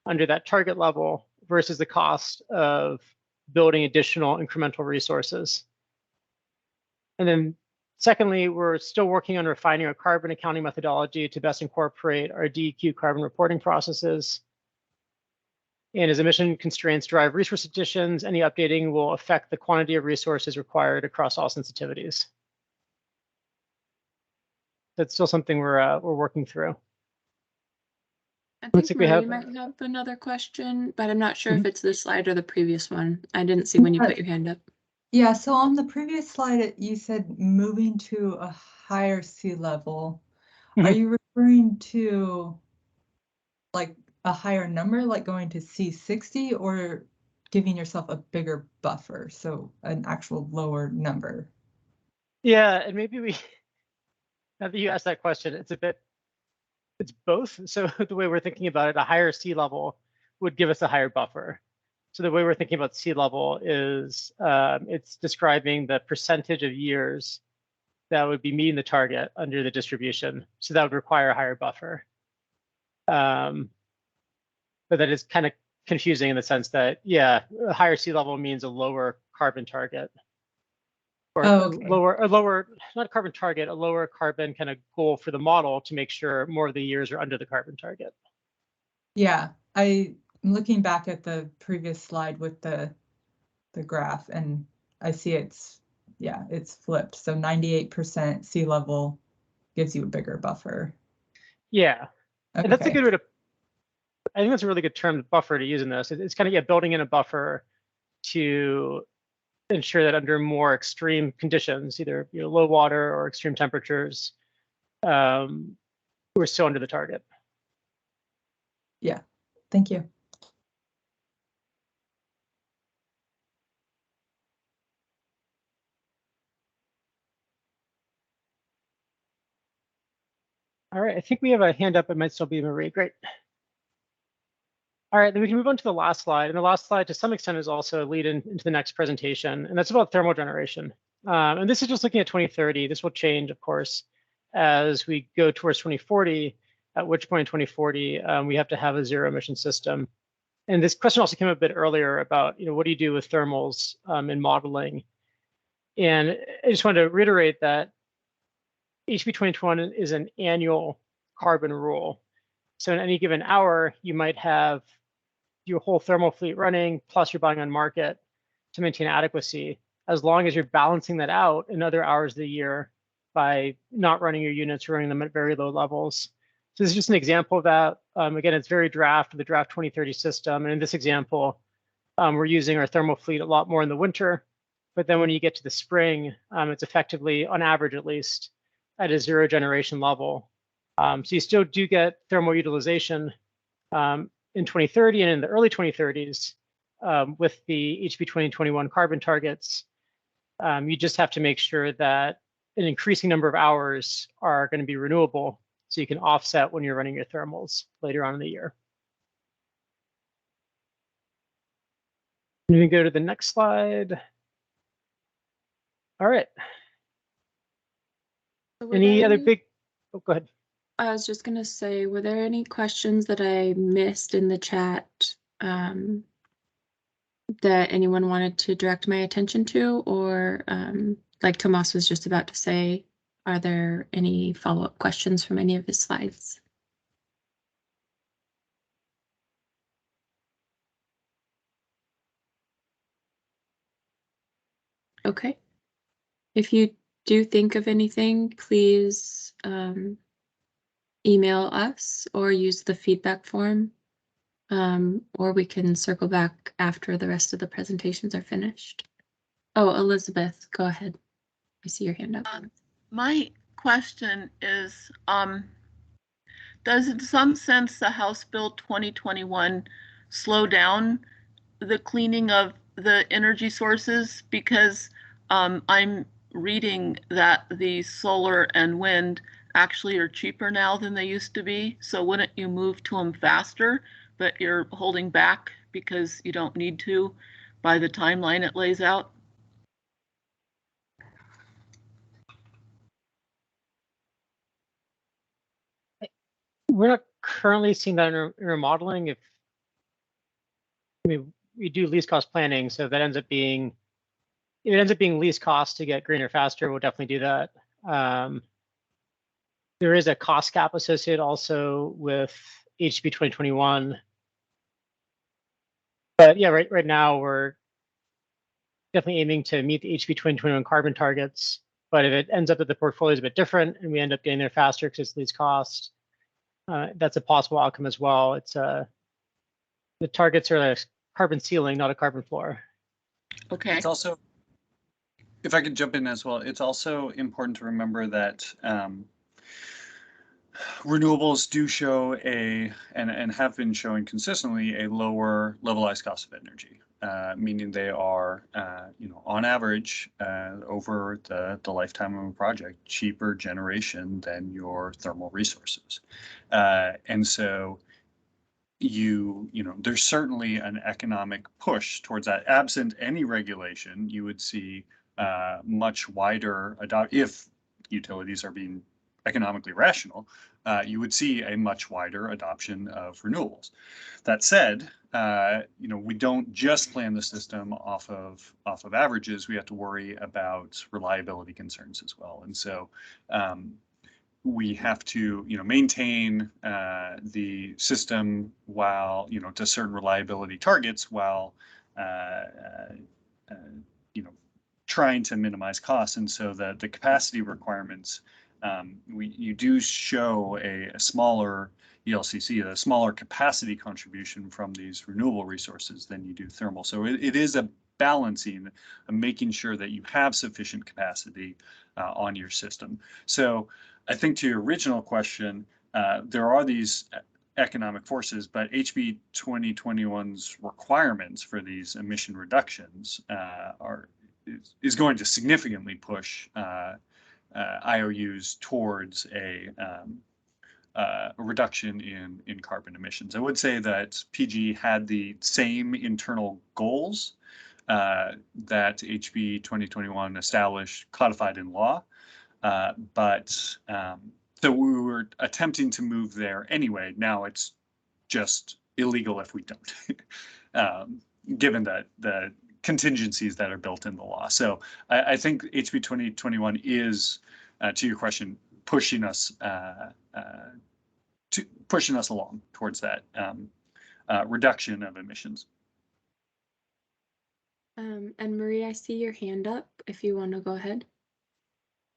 Speaker 2: under that target level versus the cost of building additional incremental resources. And then secondly, we're still working on refining our carbon accounting methodology to best incorporate our DEQ carbon reporting processes. And as emission constraints drive resource additions, any updating will affect the quantity of resources required across all sensitivities. That's still something we're working through.
Speaker 1: I
Speaker 2: Looks
Speaker 1: think
Speaker 2: like we
Speaker 1: Marie
Speaker 2: have-
Speaker 1: might have another question, but I'm not sure if it's this slide or the previous one. I didn't see when you put your hand up.
Speaker 4: Yeah, so on the previous slide, you said moving to a higher sea level. Are you referring to like a higher number, like going to C60, or giving yourself a bigger buffer, so an actual lower number?
Speaker 2: Yeah, and maybe we, now that you asked that question, it's both. So the way we're thinking about it, a higher sea level would give us a higher buffer. So the way we're thinking about sea level is it's describing the percentage of years that would be meeting the target under the distribution. So that would require a higher buffer. But that is kind of confusing in the sense that, yeah, a higher sea level means a lower carbon target. Or
Speaker 4: okay.
Speaker 2: a lower, not carbon target, a lower carbon kind of goal for the model to make sure more of the years are under the carbon target.
Speaker 4: Yeah, I'm looking back at the previous slide with the graph, and I see it's flipped. So 98% sea level gives you a bigger buffer.
Speaker 2: Yeah,
Speaker 4: okay.
Speaker 2: And that's a good way to, I think that's a really good term, buffer, to use in this. It's kind of building in a buffer to ensure that under more extreme conditions, either low water or extreme temperatures, we're still under the target.
Speaker 4: Yeah, thank you.
Speaker 2: All right, I think we have a hand up. It might still be Marie. Great. All right, then we can move on to the last slide. And the last slide, to some extent, is also a lead into the next presentation, and that's about thermal generation. And this is just looking at 2030. This will change, of course, as we go towards 2040, at which point in 2040, we have to have a zero emission system. And this question also came up a bit earlier about, what do you do with thermals in modeling? And I just wanted to reiterate that HB 2021 is an annual carbon rule. So in any given hour, you might have your whole thermal fleet running, plus you're buying on market to maintain adequacy, as long as you're balancing that out in other hours of the year by not running your units, running them at very low levels. So this is just an example of that. Again, it's very draft, the draft 2030 system. And in this example, we're using our thermal fleet a lot more in the winter. But then when you get to the spring, it's effectively, on average at least, at a zero generation level. So you still do get thermal utilization in 2030 and in the early 2030s with the HB 2021 carbon targets. You just have to make sure that an increasing number of hours are going to be renewable, so you can offset when you're running your thermals later on in the year. And we can go to the next slide. All right.
Speaker 1: So
Speaker 2: Any other big, oh, go ahead.
Speaker 1: I was just gonna say, were there any questions that I missed in the chat that anyone wanted to direct my attention to, or like Tomas was just about to say, are there any follow-up questions from any of his slides? Okay. If you do think of anything, please email us or use the feedback form. Or we can circle back after the rest of the presentations are finished. Oh, Elizabeth, go ahead. I see your hand up.
Speaker 7: My question is, does in some sense the House Bill 2021 slow down the cleaning of the energy sources? Because I'm reading that the solar and wind actually are cheaper now than they used to be. So wouldn't you move to them faster, but you're holding back because you don't need to by the timeline it lays out?
Speaker 2: We're not currently seeing that in our modeling. If I mean, we do least cost planning, so that ends up being, if it ends up being least cost to get greener faster, we'll definitely do that. There is a cost cap associated also with HB 2021. But yeah, right now we're definitely aiming to meet the HB 2021 carbon targets. But if it ends up that the portfolio is a bit different and we end up getting there faster because it's least cost, that's a possible outcome as well. It's the targets are a carbon ceiling, not a carbon floor.
Speaker 7: Okay.
Speaker 5: It's also, if I could jump in as well, it's also important to remember that renewables do show and have been showing consistently a lower levelized cost of energy, meaning they are, on average, over the lifetime of a project, cheaper generation than your thermal resources. And so there's certainly an economic push towards that. Absent any regulation, you would see much wider if utilities are being economically rational, you would see a much wider adoption of renewables. That said, we don't just plan the system off of averages. We have to worry about reliability concerns as well. And so we have to, maintain the system while, to certain reliability targets while, trying to minimize costs. And so the capacity requirements, you do show a smaller ELCC, a smaller capacity contribution from these renewable resources than you do thermal. So it is a balancing of making sure that you have sufficient capacity on your system. So I think to your original question, there are these economic forces, but HB 2021's requirements for these emission reductions is going to significantly push IOUs towards a reduction in carbon emissions. I would say that PGE had the same internal goals that HB 2021 established, codified in law, but so we were attempting to move there anyway. Now it's just illegal if we don't, given that the contingencies that are built in the law. So I think HB 2021 is, to your question, pushing us along towards that reduction of emissions.
Speaker 1: And Marie, I see your hand up if you want to go ahead.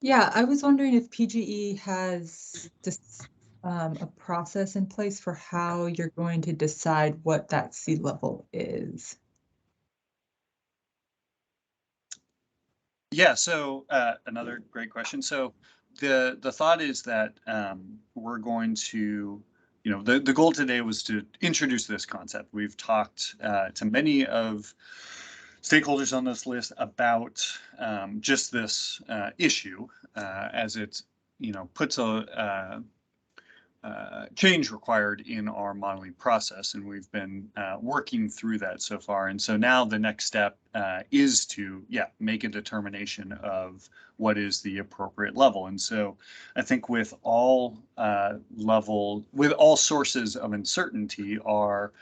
Speaker 4: Yeah, I was wondering if PGE has this a process in place for how you're going to decide what that sea level is.
Speaker 5: Yeah, so another great question. So the thought is that we're going to, the goal today was to introduce this concept. We've talked to many of stakeholders on this list about just this issue as it, puts a change required in our modeling process, and we've been working through that so far. And so now the next step is to, make a determination of what is the appropriate level. And so I think with all sources of uncertainty, our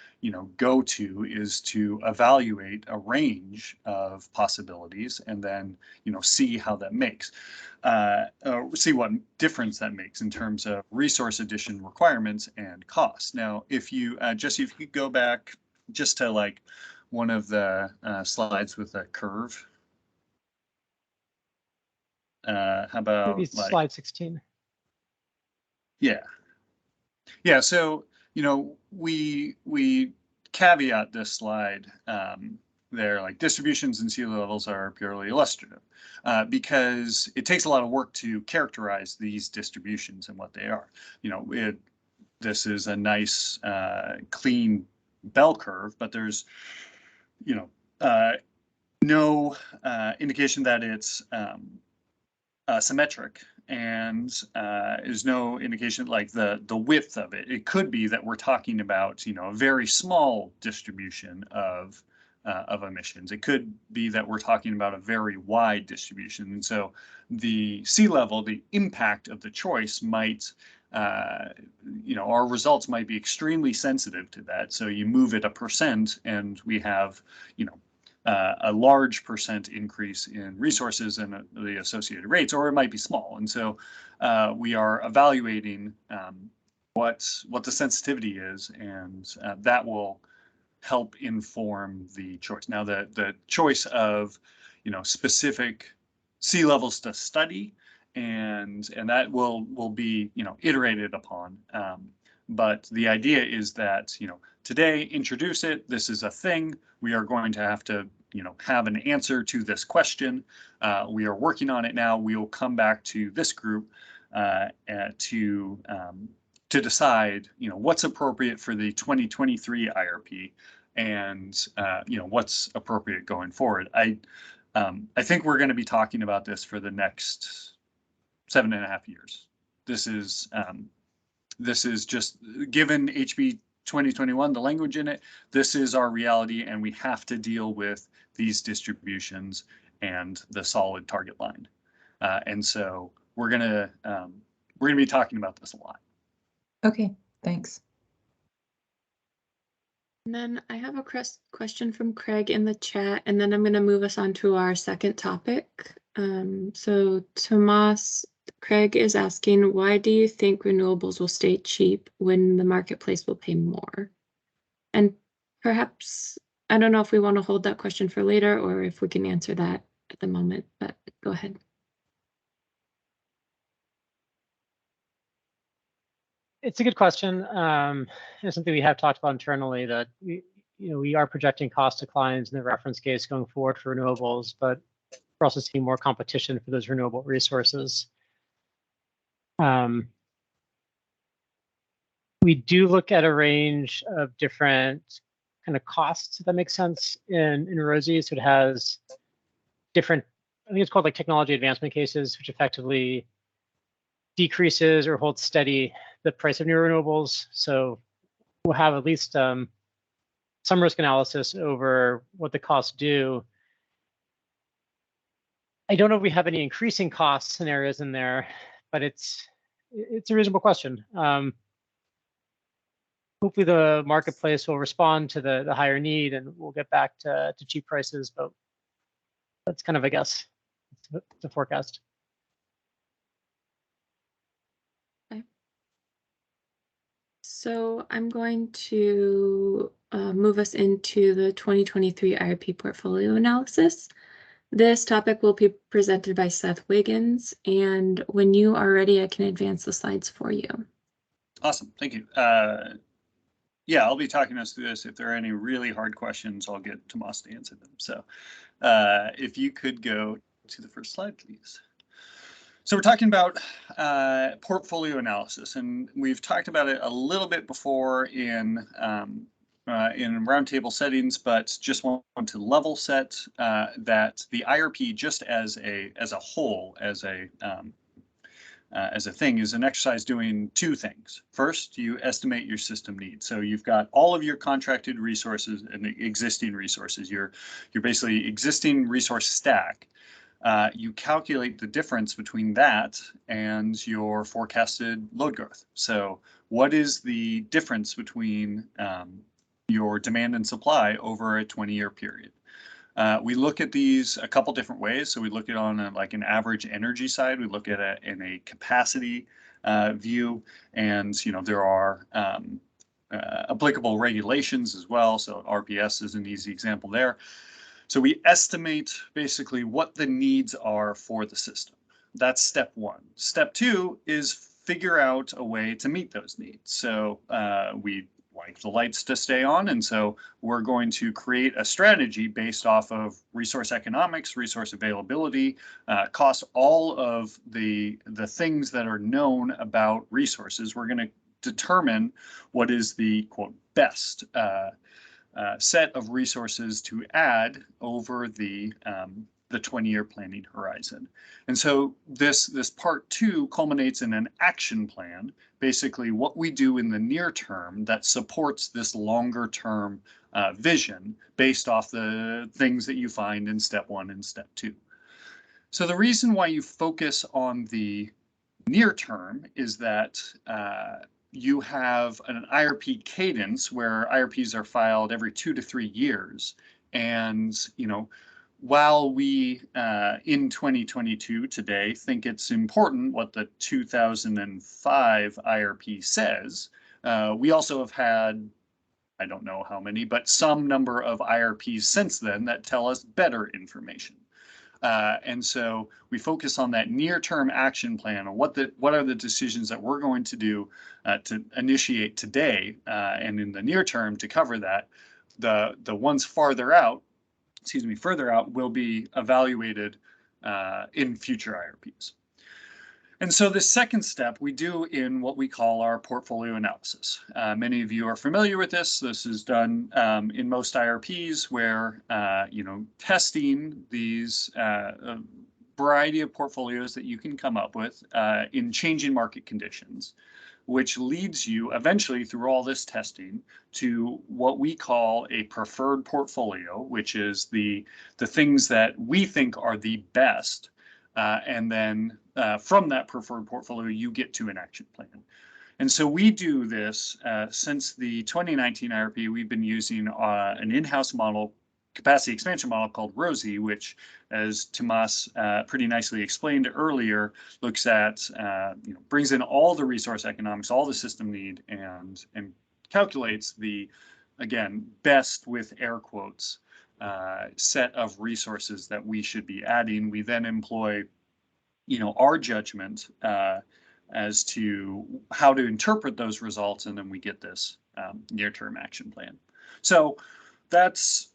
Speaker 5: go-to is to evaluate a range of possibilities and then see how that makes. See what difference that makes in terms of resource addition requirements and costs. Now, if you Jesse, if you go back just to like one of the slides with a curve. How about
Speaker 2: maybe slide 16?
Speaker 5: Yeah. Yeah, so, we caveat this slide there, like distributions and sea levels are purely illustrative, because it takes a lot of work to characterize these distributions and what they are. This is a nice, clean bell curve, but there's, no indication that it's symmetric, and there's no indication like the width of it. It could be that we're talking about a very small distribution of emissions. It could be that we're talking about a very wide distribution, and so the sea level, the impact of the choice might, our results might be extremely sensitive to that. So you move it 1% and we have, a large percent increase in resources and the associated rates, or it might be small. And so we are evaluating what the sensitivity is, and that will help inform the choice. Now, the choice of specific sea levels to study, and that will be iterated upon. But the idea is that today, introduce it. This is a thing. We are going to have to have an answer to this question. We are working on it now. We will come back to this group to decide what's appropriate for the 2023 IRP, and what's appropriate going forward. I think we're going to be talking about this for the next 7.5 years. This is just, given HB 2021, the language in it, this is our reality, and we have to deal with these distributions and the solid target line. And so we're gonna be talking about this a lot.
Speaker 4: Okay, thanks.
Speaker 1: And then I have a question from Craig in the chat, and then I'm going to move us on to our second topic. So Tomas, Craig is asking, why do you think renewables will stay cheap when the marketplace will pay more? And perhaps, I don't know if we want to hold that question for later or if we can answer that at the moment, but go ahead.
Speaker 2: It's a good question. It's something we have talked about internally, that we are projecting cost declines in the reference case going forward for renewables, but we're also seeing more competition for those renewable resources. We do look at a range of different kind of costs, if that makes sense, in ROSI. So it has different, I think it's called like technology advancement cases, which effectively decreases or holds steady the price of new renewables. So we'll have at least some risk analysis over what the costs do. I don't know if we have any increasing cost scenarios in there, but it's a reasonable question. Hopefully the marketplace will respond to the higher need, and we'll get back to cheap prices, but that's kind of a guess. It's a forecast.
Speaker 1: So I'm going to move us into the 2023 IRP portfolio analysis. This topic will be presented by Seth Wiggins, and when you are ready, I can advance the slides for you.
Speaker 5: Awesome, thank you. Yeah, I'll be talking us through this. If there are any really hard questions, I'll get Tomas to answer them. So if you could go to the first slide, please. So we're talking about portfolio analysis, and we've talked about it a little bit before in roundtable settings, but just want to level set that the IRP, just as a whole, as a thing, is an exercise doing two things. First, you estimate your system needs. So you've got all of your contracted resources and existing resources, your basically existing resource stack. You calculate the difference between that and your forecasted load growth. So what is the difference between your demand and supply over a 20-year period? We look at these a couple different ways. So we look at it on like an average energy side. We look at it in a capacity view, and there are applicable regulations as well. So RPS is an easy example there. So we estimate basically what the needs are for the system. That's step one. Step two is figure out a way to meet those needs. So we like the lights to stay on, and so we're going to create a strategy based off of resource economics, resource availability, cost, all of the things that are known about resources. We're going to determine what is the quote best set of resources to add over the 20-year planning horizon. And so this part 2 culminates in an action plan, basically what we do in the near term that supports this longer term vision based off the things that you find in step 1 and step 2. So the reason why you focus on the near term is that you have an IRP cadence where IRPs are filed every 2 to 3 years. And, you know, while we in 2022 today think it's important what the 2005 IRP says, we also have had, I don't know how many, but some number of IRPs since then that tell us better information. And so we focus on that near-term action plan, or what are the decisions that we're going to do to initiate today and in the near term to cover that. The ones further out will be evaluated in future IRPs. And so the second step we do in what we call our portfolio analysis. Many of you are familiar with this. This is done in most IRPs where, you know, testing these variety of portfolios that you can come up with in changing market conditions, which leads you eventually through all this testing to what we call a preferred portfolio, which is the things that we think are the best. And then from that preferred portfolio, you get to an action plan. And so we do this since the 2019 IRP. We've been using an in-house model, capacity expansion model called ROSI, which, as Tomas pretty nicely explained earlier, looks at, you know, brings in all the resource economics, all the system need, and calculates the, again, best with air quotes, set of resources that we should be adding. We then employ, you know, our judgment as to how to interpret those results, and then we get this near-term action plan. So that's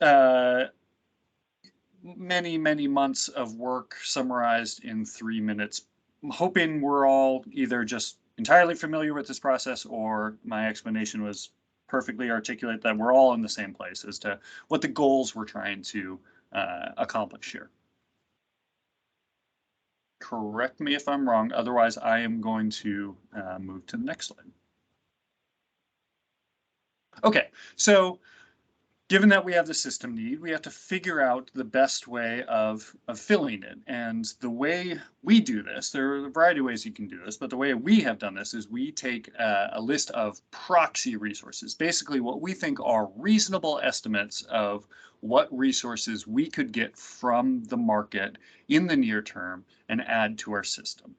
Speaker 5: many, many months of work summarized in 3 minutes. I'm hoping we're all either just entirely familiar with this process, or my explanation was perfectly articulate, that we're all in the same place as to what the goals we're trying to accomplish here. Correct me if I'm wrong, otherwise I am going to move to the next slide. Okay, so given that we have the system need, we have to figure out the best way of filling it. And the way we do this, there are a variety of ways you can do this, but the way we have done this is we take a list of proxy resources, basically what we think are reasonable estimates of what resources we could get from the market in the near term and add to our system.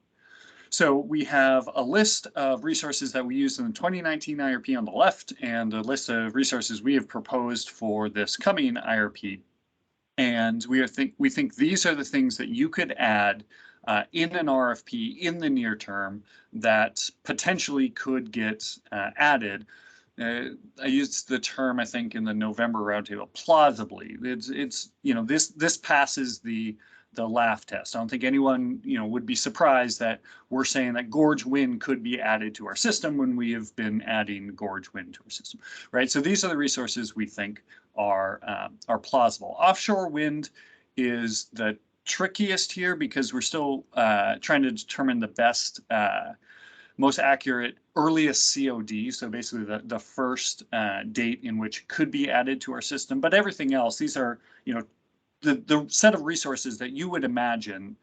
Speaker 5: So we have a list of resources that we used in the 2019 IRP on the left, and a list of resources we have proposed for this coming IRP. And we think these are the things that you could add in an RFP in the near term that potentially could get added. I used the term, I think, in the November roundtable, plausibly. It's you know, this passes the laugh test. I don't think anyone, you know, would be surprised that we're saying that gorge wind could be added to our system when we have been adding gorge wind to our system, right? So these are the resources we think are plausible. Offshore wind is the trickiest here because we're still trying to determine the best, most accurate, earliest COD. So basically the first date in which it could be added to our system. But everything else, these are, you know, the set of resources that you would imagine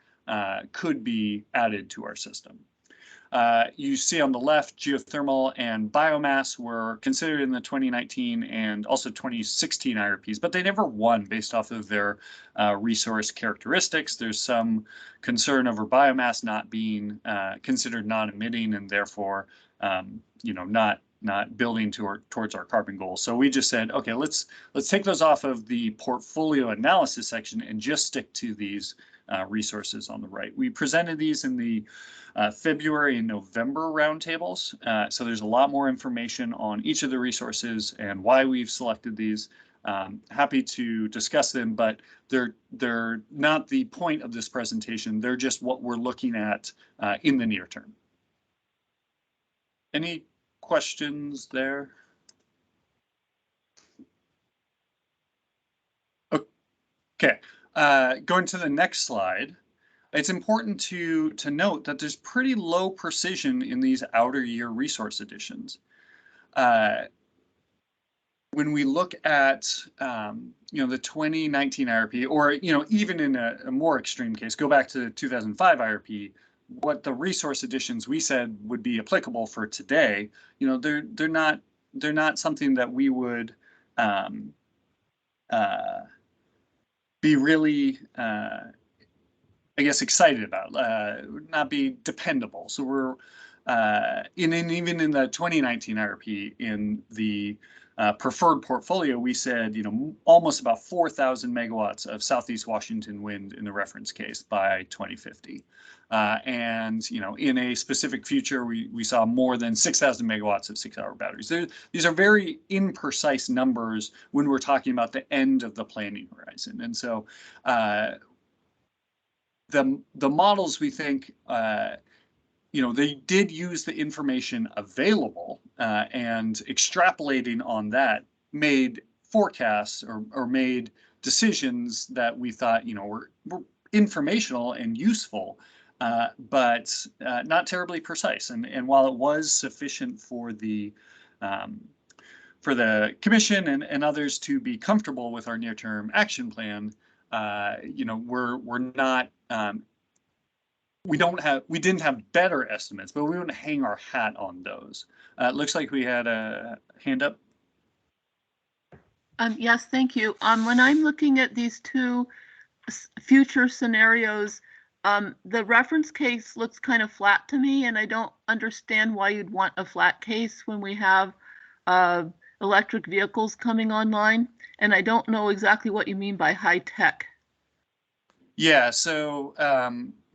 Speaker 5: could be added to our system. You see on the left, geothermal and biomass were considered in the 2019 and also 2016 IRPs, but they never won based off of their resource characteristics. There's some concern over biomass not being considered non-emitting and therefore, you know, not not building towards our carbon goals. So we just said, okay, let's take those off of the portfolio analysis section and just stick to these resources on the right. We presented these in the February and November roundtables. So there's a lot more information on each of the resources and why we've selected these. Happy to discuss them, but they're not the point of this presentation. They're just what we're looking at in the near term. Any questions there? Okay, going to the next slide. It's important to note that there's pretty low precision in these outer year resource additions. When we look at the 2019 IRP, or even in a more extreme case, go back to the 2005 IRP, what the resource additions we said would be applicable for today, they're not something that we would be really I guess excited about, not be dependable. So we're even in the 2019 IRP, in the preferred portfolio, we said almost about 4,000 megawatts of Southeast Washington wind in the reference case by 2050. And in a specific future, we saw more than 6,000 megawatts of 6-hour batteries. These are very imprecise numbers when we're talking about the end of the planning horizon. And so the models, we think, they did use the information available, and extrapolating on that made forecasts or made decisions that we thought were informational and useful, but not terribly precise. And while it was sufficient for the commission and others to be comfortable with our near-term action plan, we're not. We didn't have better estimates, but we wouldn't hang our hat on those. It looks like we had a hand up.
Speaker 7: Yes, thank you. When I'm looking at these two future scenarios, the reference case looks kind of flat to me, and I don't understand why you'd want a flat case when we have electric vehicles coming online, and I don't know exactly what you mean by high tech. Yeah,
Speaker 5: so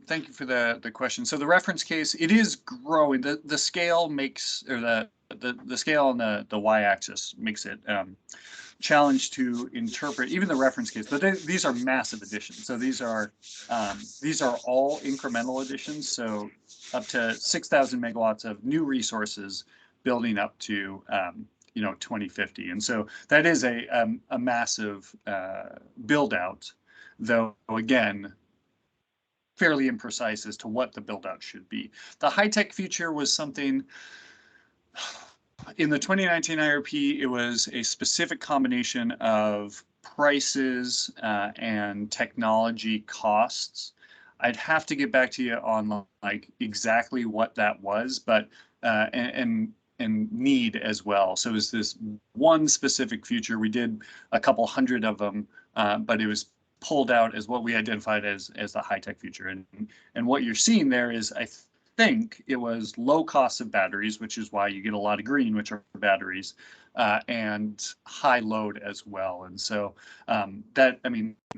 Speaker 5: thank you for the question. So the reference case, it is growing. The scale makes, or the scale on the y-axis makes it challenge to interpret even the reference case. But these are massive additions. So these are all incremental additions. So up to 6,000 megawatts of new resources building up to 2050. And so that is a massive build out, though again, fairly imprecise as to what the build out should be. The high-tech future was something in the 2019 IRP. It was a specific combination of prices and technology costs. I'd have to get back to you on like exactly what that was, but and need as well. So it was this one specific future. We did a couple hundred of them, but it was pulled out as what we identified as the high-tech future. And what you're seeing there is, I think it was low cost of batteries, which is why you get a lot of green, which are batteries, and high load as well. And so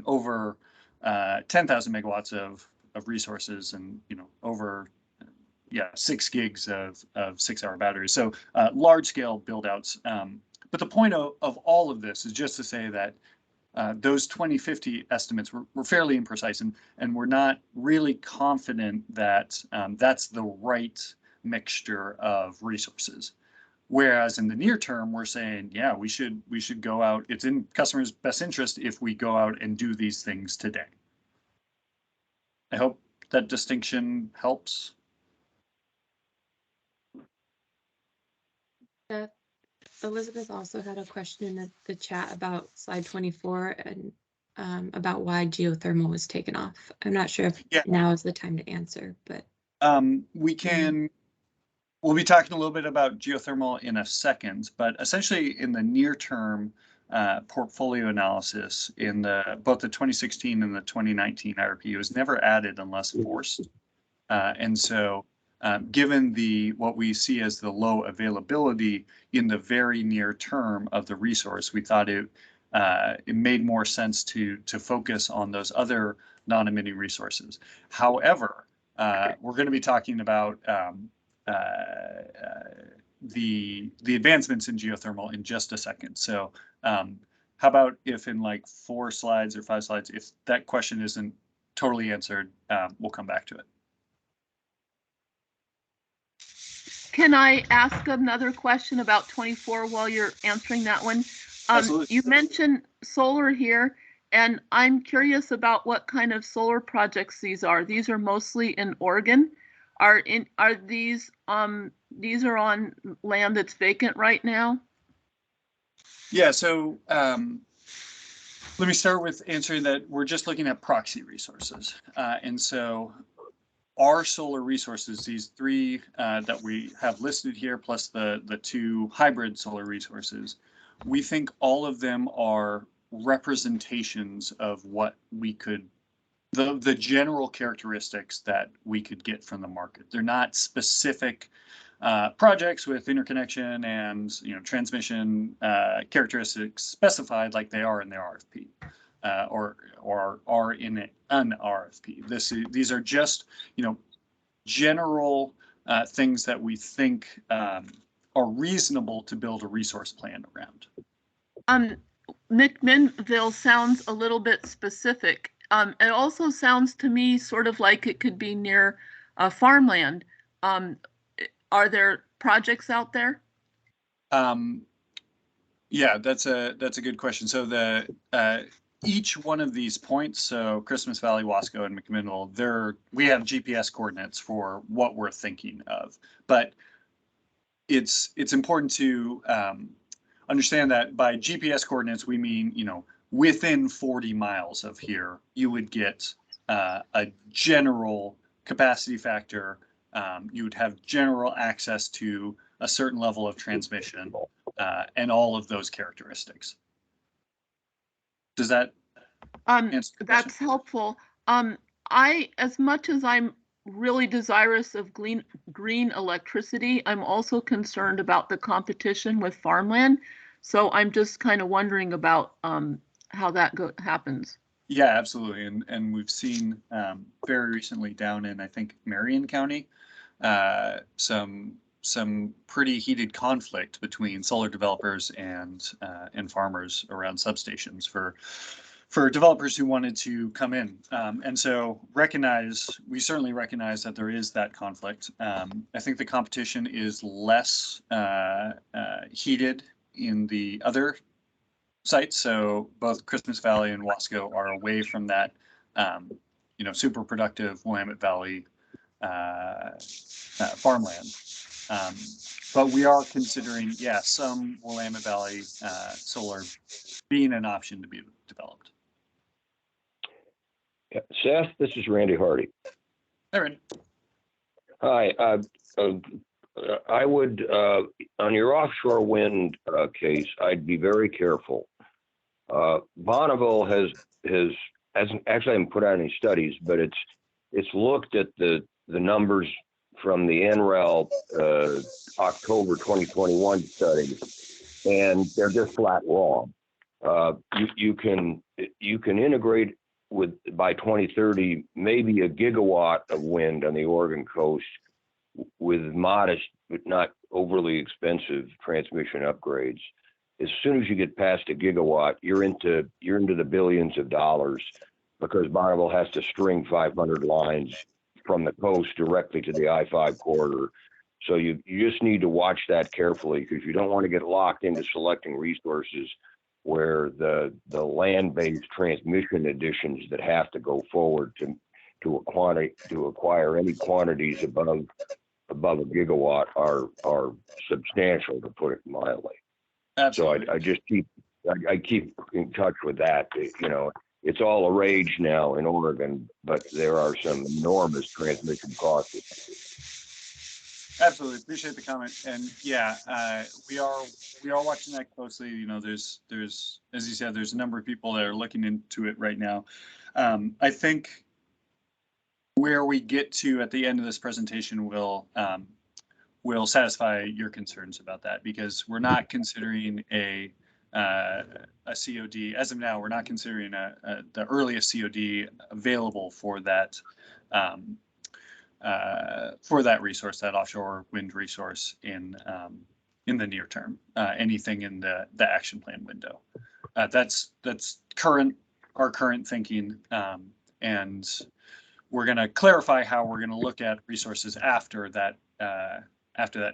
Speaker 5: over 10,000 megawatts of resources, and over 6 gigs of 6-hour batteries. So large scale build outs. But the point of all of this is just to say that those 2050 estimates were fairly imprecise, and we're not really confident that that's the right mixture of resources. Whereas in the near term, we're saying, yeah, we should go out. It's in customers' best interest if we go out and do these things today. I hope that distinction helps.
Speaker 1: Elizabeth also had a question in the chat about slide 24 and about why geothermal was taken off. I'm not sure if now is the time to answer, but
Speaker 5: we'll be talking a little bit about geothermal in a second, but essentially in the near term portfolio analysis in both the 2016 and the 2019 IRP, it was never added unless forced. And so given what we see as the low availability in the very near term of the resource, we thought it made more sense to focus on those other non-emitting resources. However, we're going to be talking about the advancements in geothermal in just a second. So how about if in like 4 slides or 5 slides, if that question isn't totally answered, we'll come back to it.
Speaker 7: Can I ask another question about 24 while you're answering that one?
Speaker 5: Absolutely.
Speaker 7: You mentioned solar here, and I'm curious about what kind of solar projects these are. These are mostly in Oregon. Are these are on land that's vacant right now?
Speaker 5: Yeah, so let me start with answering that. We're just looking at proxy resources. And so our solar resources, these 3 that we have listed here, plus the 2 hybrid solar resources, we think all of them are representations of what we could, the general characteristics that we could get from the market. They're not specific projects with interconnection and transmission characteristics specified like they are in the RFP or are in an RFP. These are just general things that we think are reasonable to build a resource plan around.
Speaker 7: McMinnville sounds a little bit specific. It also sounds to me sort of like it could be near farmland. Are there projects out there?
Speaker 5: Yeah, that's a good question. So each one of these points, so Christmas Valley, Wasco, and McMinnville, we have GPS coordinates for what we're thinking of. But it's important to understand that by GPS coordinates, we mean, within 40 miles of here, you would get a general capacity factor. You would have general access to a certain level of transmission and all of those characteristics. Does that answer the question?
Speaker 7: That's helpful. As much as I'm really desirous of green electricity, I'm also concerned about the competition with farmland. So I'm just kind of wondering about how that happens.
Speaker 5: Yeah, absolutely. And we've seen very recently down in, I think, Marion County, some pretty heated conflict between solar developers and farmers around substations for developers who wanted to come in. And so we certainly recognize that there is that conflict. I think the competition is less heated in the other sites. So both Christmas Valley and Wasco are away from that, super productive Willamette Valley farmland. But we are considering, some Willamette Valley solar being an option to be developed.
Speaker 8: Seth, this is Randy Hardy.
Speaker 5: Hey, Randy.
Speaker 8: Hi. I would, on your offshore wind case, I'd be very careful. Bonneville hasn't actually haven't put out any studies, but it's looked at the numbers from the NREL October 2021 study, and they're just flat wrong. You can integrate by 2030 maybe a gigawatt of wind on the Oregon coast with modest but not overly expensive transmission upgrades. As soon as you get past a gigawatt, you're into the billions of dollars, because Bonneville has to string 500 lines from the coast directly to the I-5 corridor. So you just need to watch that carefully, because you don't want to get locked into selecting resources where the land-based transmission additions that have to go forward to acquire any quantities above a gigawatt are substantial, to put it mildly.
Speaker 5: Absolutely.
Speaker 8: So I keep in touch with that. It's all a rage now in Oregon, but there are some enormous transmission costs.
Speaker 5: Absolutely, appreciate the comment, and we are watching that closely. There's as you said, there's a number of people that are looking into it right now. I think where we get to at the end of this presentation will satisfy your concerns about that, because we're not considering a COD as of now. We're not considering the earliest COD available for that resource, that offshore wind resource in the near term. Anything in the action plan window. That's our current thinking, and we're going to clarify how we're going to look at resources after that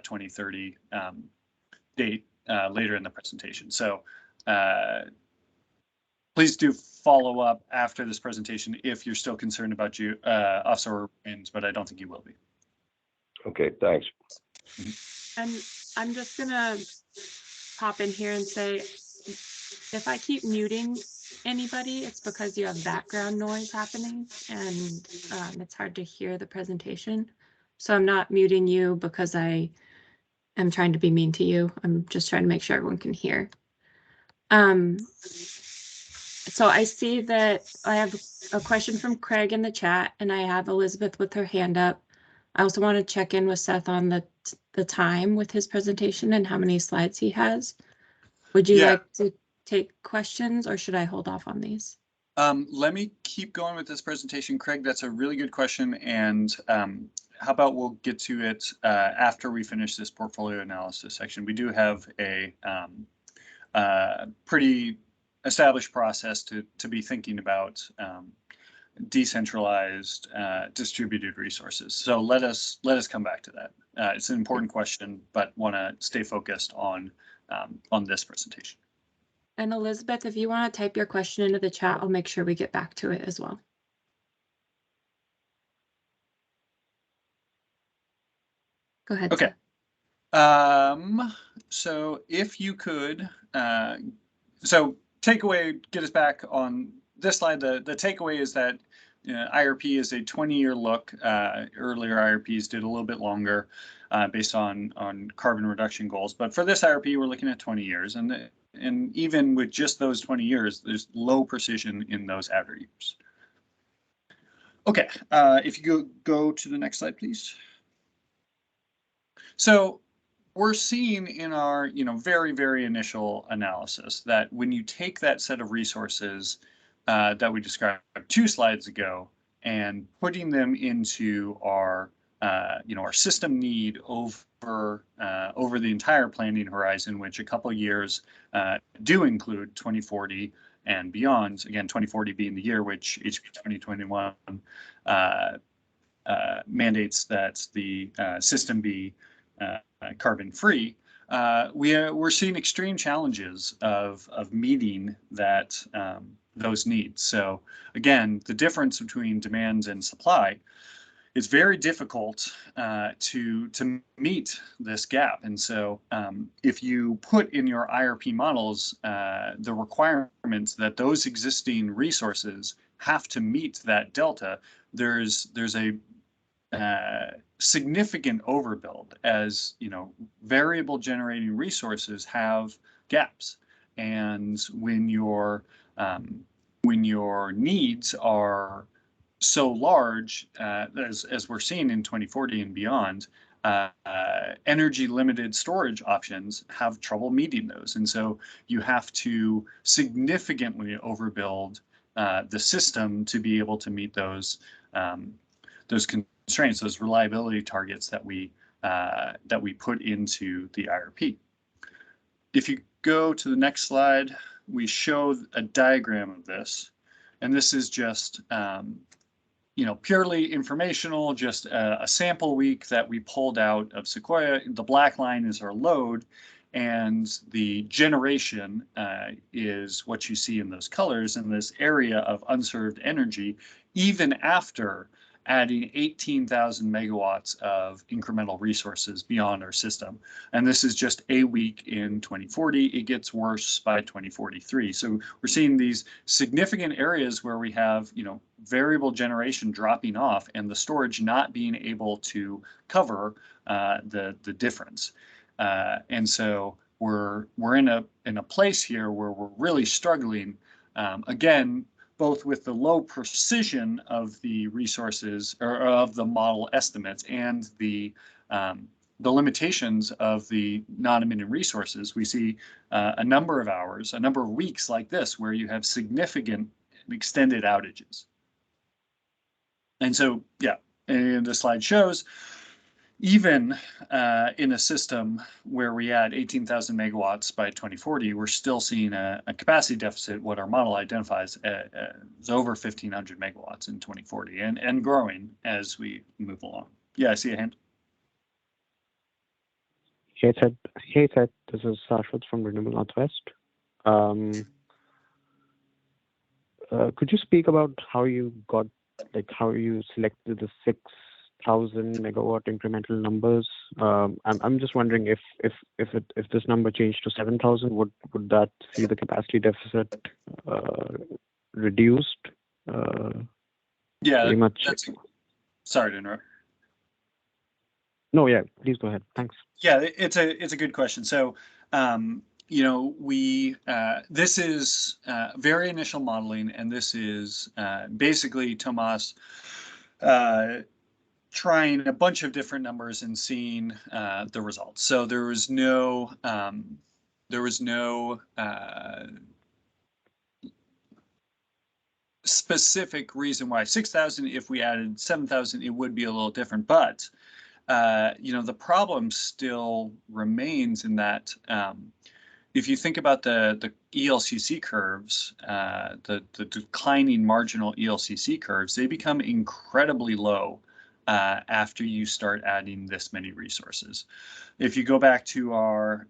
Speaker 5: 2030 date later in the presentation. So please do follow up after this presentation if you're still concerned about offshore winds, but I don't think you will be.
Speaker 8: Okay, thanks.
Speaker 1: And I'm just gonna pop in here and say, if I keep muting anybody, it's because you have background noise happening and it's hard to hear the presentation. So I'm not muting you because I am trying to be mean to you. I'm just trying to make sure everyone can hear. So I see that I have a question from Craig in the chat, and I have Elizabeth with her hand up. I also want to check in with Seth on the time with his presentation and how many slides he has. Would you like to take questions, or should I hold off on these?
Speaker 5: Let me keep going with this presentation, Craig. That's a really good question. And how about we'll get to it after we finish this portfolio analysis section. We do have a pretty established process to be thinking about decentralized distributed resources. So let us come back to that. It's an important question, but want to stay focused on this presentation.
Speaker 1: And Elizabeth, if you want to type your question into the chat, I'll make sure we get back to it as well. Go ahead.
Speaker 5: Okay.
Speaker 1: Seth.
Speaker 5: So if you could, so takeaway, get us back on this slide. The takeaway is that IRP is a 20-year look. Earlier IRPs did a little bit longer based on carbon reduction goals. But for this IRP, we're looking at 20 years. And even with just those 20 years, there's low precision in those outer years. Okay, if you go to the next slide, please. So we're seeing in our very, very initial analysis that when you take that set of resources that we described 2 slides ago and putting them into our our system need over the entire planning horizon, which a couple of years do include 2040 and beyond. Again, 2040 being the year which HB 2021 mandates that the system be carbon free. We're seeing extreme challenges of meeting that those needs. So again, the difference between demand and supply, it's very difficult to meet this gap. And so if you put in your IRP models the requirements that those existing resources have to meet that delta, there's a significant overbuild, as variable generating resources have gaps. And when your needs are so large, as we're seeing in 2040 and beyond, energy limited storage options have trouble meeting those. And so you have to significantly overbuild the system to be able to meet those constraints, those reliability targets that we put into the IRP. If you go to the next slide, we show a diagram of this, and this is just purely informational, just a sample week that we pulled out of Sequoia. The black line is our load, and the generation is what you see in those colors in this area of unserved energy, even after adding 18,000 megawatts of incremental resources beyond our system. And this is just a week in 2040. It gets worse by 2043. So we're seeing these significant areas where we have, variable generation dropping off and the storage not being able to cover the difference. And so we're in a place here where we're really struggling. Again, both with the low precision of the resources or of the model estimates and the limitations of the non-emitting resources, we see a number of hours, a number of weeks like this, where you have significant extended outages. And so, yeah, and the slide shows, even in a system where we add 18,000 megawatts by 2040, we're still seeing a capacity deficit, what our model identifies as over 1,500 megawatts in 2040, and growing as we move along. Yeah, I see a hand.
Speaker 9: Hey, Seth. This is Shashwat from Renewable Northwest. Could you speak about how you got, how you selected the 6,000 megawatt incremental numbers? I'm just wondering if this number changed to 7,000, would that see the capacity deficit reduced?
Speaker 5: Yeah,
Speaker 9: pretty much.
Speaker 5: Sorry to interrupt.
Speaker 9: No, yeah, please go ahead. Thanks.
Speaker 5: Yeah, it's a good question. So, you know, this is very initial modeling, and this is basically Tomas trying a bunch of different numbers and seeing the results. So there was no specific reason why 6,000. If we added 7,000, it would be a little different. But you know, the problem still remains in that if you think about the ELCC curves, the declining marginal ELCC curves, they become incredibly low after you start adding this many resources. If you go back to our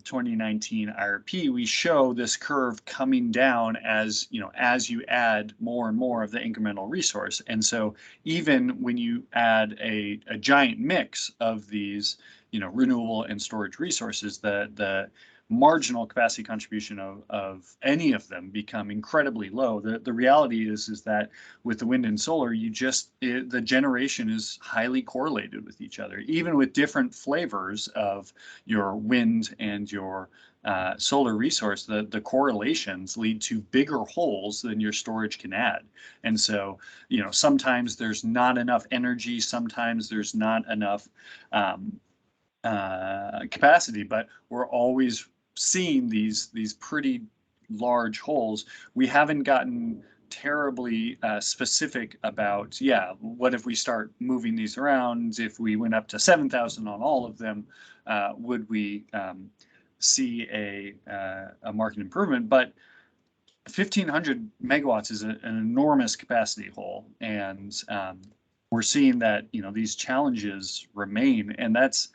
Speaker 5: 2019 IRP, we show this curve coming down as you add more and more of the incremental resource. And so even when you add a giant mix of these, renewable and storage resources, the marginal capacity contribution of any of them become incredibly low. The reality is that with the wind and solar, the generation is highly correlated with each other. Even with different flavors of your wind and your solar resource, the correlations lead to bigger holes than your storage can add. And so, sometimes there's not enough energy, sometimes there's not enough capacity, but we're always seeing these pretty large holes. We haven't gotten terribly specific about, what if we start moving these around? If we went up to 7,000 on all of them, would we see a market improvement? But 1,500 megawatts is an enormous capacity hole, and we're seeing that these challenges remain, and that's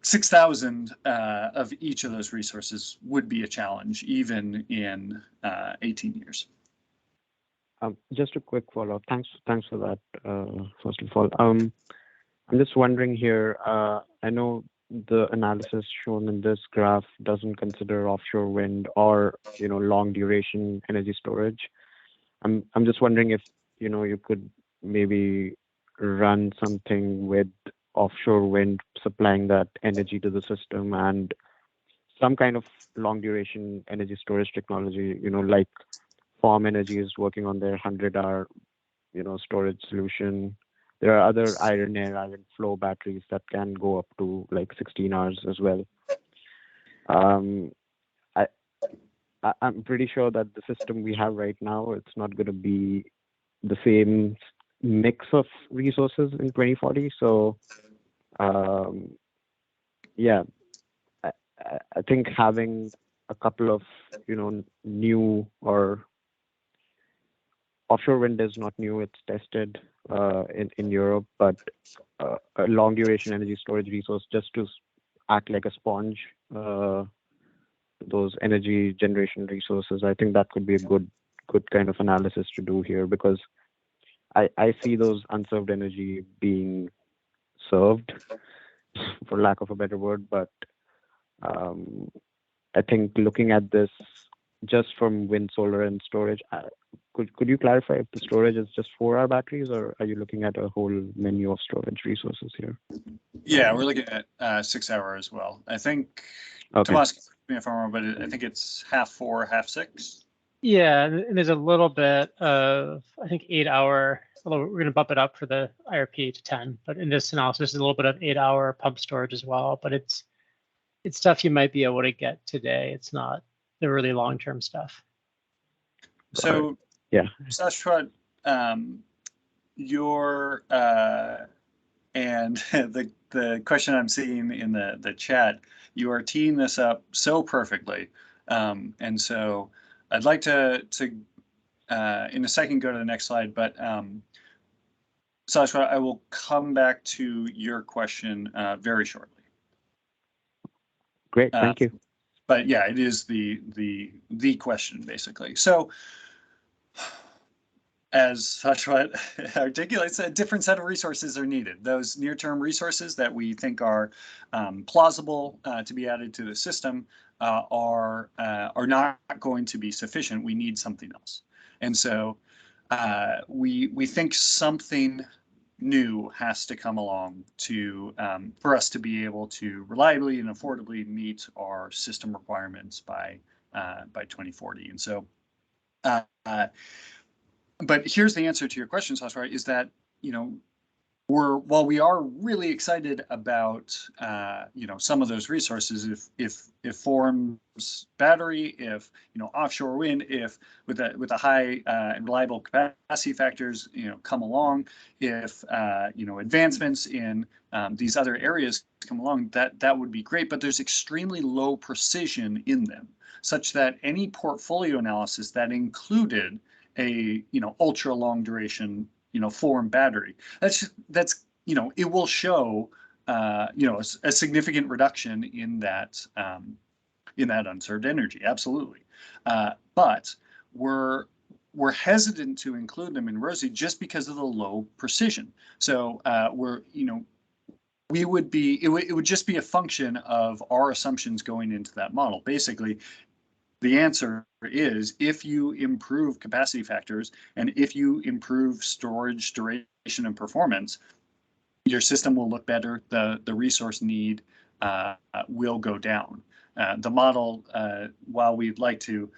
Speaker 5: 6,000 of each of those resources would be a challenge, even in 18 years.
Speaker 9: Just a quick follow-up. Thanks for that. First of all, I'm just wondering here. I know the analysis shown in this graph doesn't consider offshore wind or long duration energy storage. I'm just wondering if you could maybe run something with offshore wind supplying that energy to the system and some kind of long duration energy storage technology, like Form Energy is working on their 100-hour, storage solution. There are other iron flow batteries that can go up to like 16 hours as well. I'm pretty sure that the system we have right now, it's not going to be the same mix of resources in 2040. So I think having a couple of new, or offshore wind is not new, it's tested in Europe, but a long duration energy storage resource just to act like a sponge, those energy generation resources, I think that could be a good kind of analysis to do here, because I see those unserved energy being served, for lack of a better word, but I think looking at this just from wind, solar, and storage, could you clarify if the storage is just 4-hour batteries, or are you looking at a whole menu of storage resources here?
Speaker 5: Yeah, we're looking at 6-hour as well. I think,
Speaker 9: okay.
Speaker 5: Tomas, correct me if I'm wrong, but I think it's half 4, half 6.
Speaker 2: Yeah, and there's a little bit of, I think, 8-hour, although we're going to bump it up for the IRP to 10, but in this analysis, there's a little bit of 8-hour pump storage as well, but it's stuff you might be able to get today. It's not the really long-term stuff.
Speaker 5: So,
Speaker 9: yeah,
Speaker 5: Sashwat, your and the question I'm seeing in the chat, you are teeing this up so perfectly, and so I'd like to in a second go to the next slide, but Sashwat, I will come back to your question very shortly.
Speaker 9: great, thank you.
Speaker 5: But yeah, it is the question basically. So, as Sashwat articulates, a different set of resources are needed. Those near-term resources that we think are plausible to be added to the system are not going to be sufficient. We need something else, and so we think something new has to come along to for us to be able to reliably and affordably meet our system requirements by 2040. And so. But here's the answer to your question, Sashwat, is that, while we are really excited about, some of those resources, if Forum's battery, if, offshore wind, if with a high and reliable capacity factors, come along, if, advancements in these other areas come along, that would be great, but there's extremely low precision in them, such that any portfolio analysis that included a ultra long duration Forum battery, that's it will show a significant reduction in that unserved energy, absolutely, but we're hesitant to include them in ROSI just because of the low precision. So it would just be a function of our assumptions going into that model. Basically, the answer is if you improve capacity factors and if you improve storage duration and performance, your system will look better. The resource need will go down. The model, while we'd like to,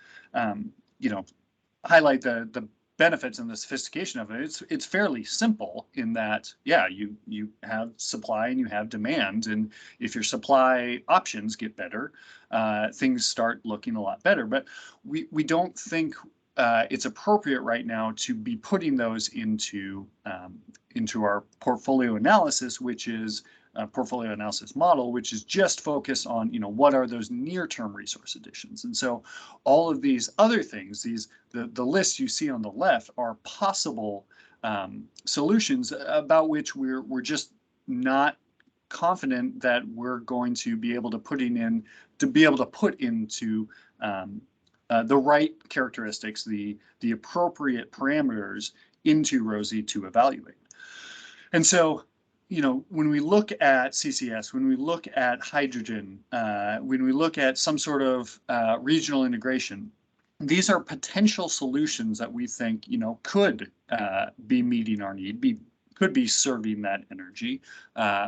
Speaker 5: highlight the benefits and the sophistication of it, it's fairly simple in that, yeah, you have supply and you have demand, and if your supply options get better, things start looking a lot better. But we don't think it's appropriate right now to be putting those into our portfolio analysis, which is a portfolio analysis model, which is just focused on what are those near-term resource additions. And so all of these other things, the list you see on the left, are possible solutions about which we're just not confident that we're going to be able to put into the right characteristics, the appropriate parameters into ROSI to evaluate. And so, when we look at CCS, when we look at hydrogen, when we look at some sort of regional integration, these are potential solutions that we think, could be meeting our need, could be serving that energy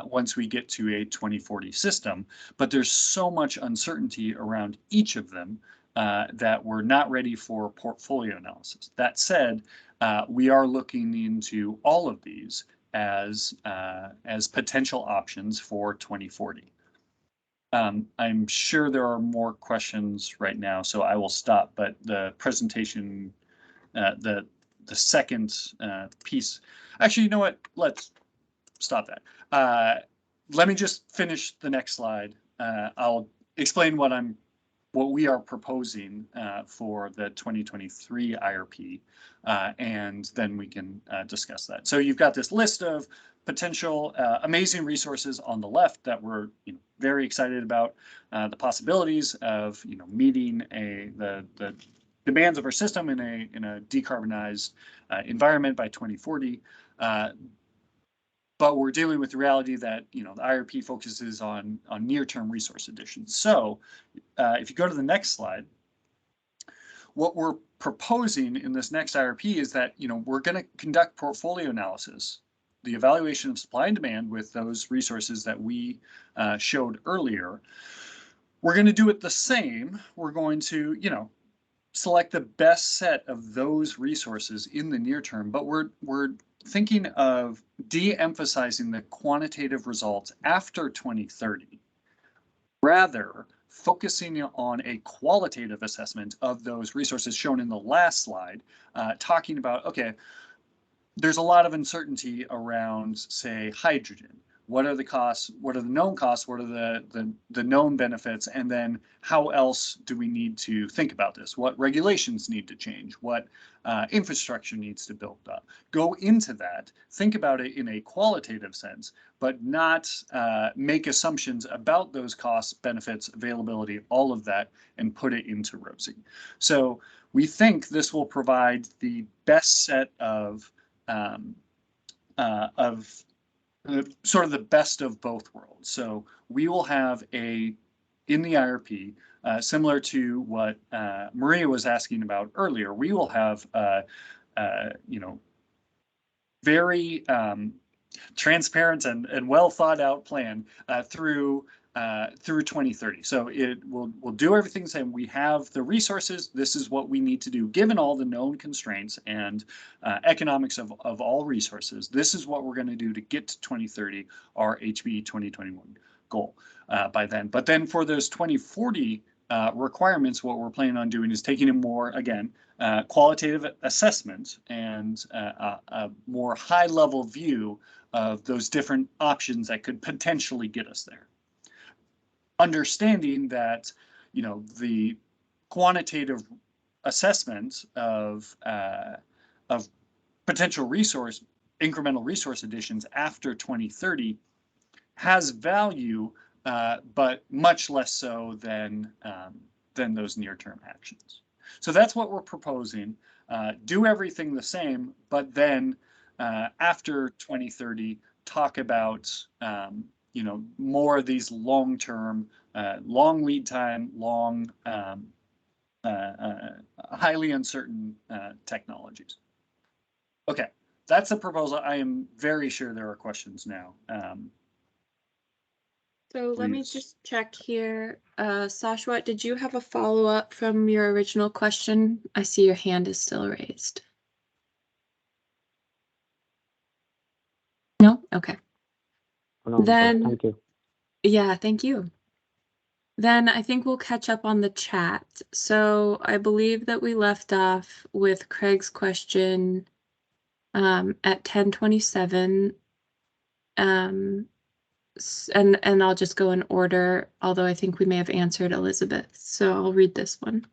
Speaker 5: once we get to a 2040 system. But there's so much uncertainty around each of them that we're not ready for portfolio analysis. That said, we are looking into all of these as potential options for 2040. I'm sure there are more questions right now, so I will stop. But the presentation, the second piece, actually, you know what? Let's stop that. Let me just finish the next slide. I'll explain what we are proposing for the 2023 IRP, and then we can discuss that. So you've got this list of potential amazing resources on the left that we're very excited about, the possibilities of meeting the demands of our system in a decarbonized environment by 2040. But we're dealing with the reality that the IRP focuses on near-term resource additions. So if you go to the next slide, what we're proposing in this next IRP is that we're going to conduct portfolio analysis, the evaluation of supply and demand with those resources that we showed earlier. We're going to do it the same. We're going to select the best set of those resources in the near term, but we're thinking of de-emphasizing the quantitative results after 2030, rather focusing on a qualitative assessment of those resources shown in the last slide, talking about, okay, there's a lot of uncertainty around, say, hydrogen. What are the costs? What are the known costs? What are the known benefits? And then how else do we need to think about this? What regulations need to change? What infrastructure needs to build up? Go into that, think about it in a qualitative sense, but not make assumptions about those costs, benefits, availability, all of that, and put it into ROSI. So we think this will provide the best set of sort of the best of both worlds. So we will have in the IRP, similar to what Maria was asking about earlier, we will have very transparent and well thought out plan through 2030. So we'll do everything the same. We have the resources. This is what we need to do, given all the known constraints and economics of all resources. This is what we're going to do to get to 2030, our HB 2021 goal by then. But then for those 2040 requirements, what we're planning on doing is taking a more, again, qualitative assessment and a more high-level view of those different options that could potentially get us there. Understanding that, the quantitative assessment of potential incremental resource additions after 2030 has value, but much less so than those near-term actions. So that's what we're proposing. Do everything the same, but then after 2030, talk about more of these long-term, long lead time, long, highly uncertain technologies. Okay, that's the proposal. I am very sure there are questions now.
Speaker 1: So let me just check here. Sashwat, did you have a follow-up from your original question? I see your hand is still raised. No? Okay.
Speaker 9: No,
Speaker 1: Then,
Speaker 9: thank you.
Speaker 1: yeah, thank you. Then I think we'll catch up on the chat. So I believe that we left off with Craig's question at 10:27. And I'll just go in order, although I think we may have answered Elizabeth. So I'll read this one.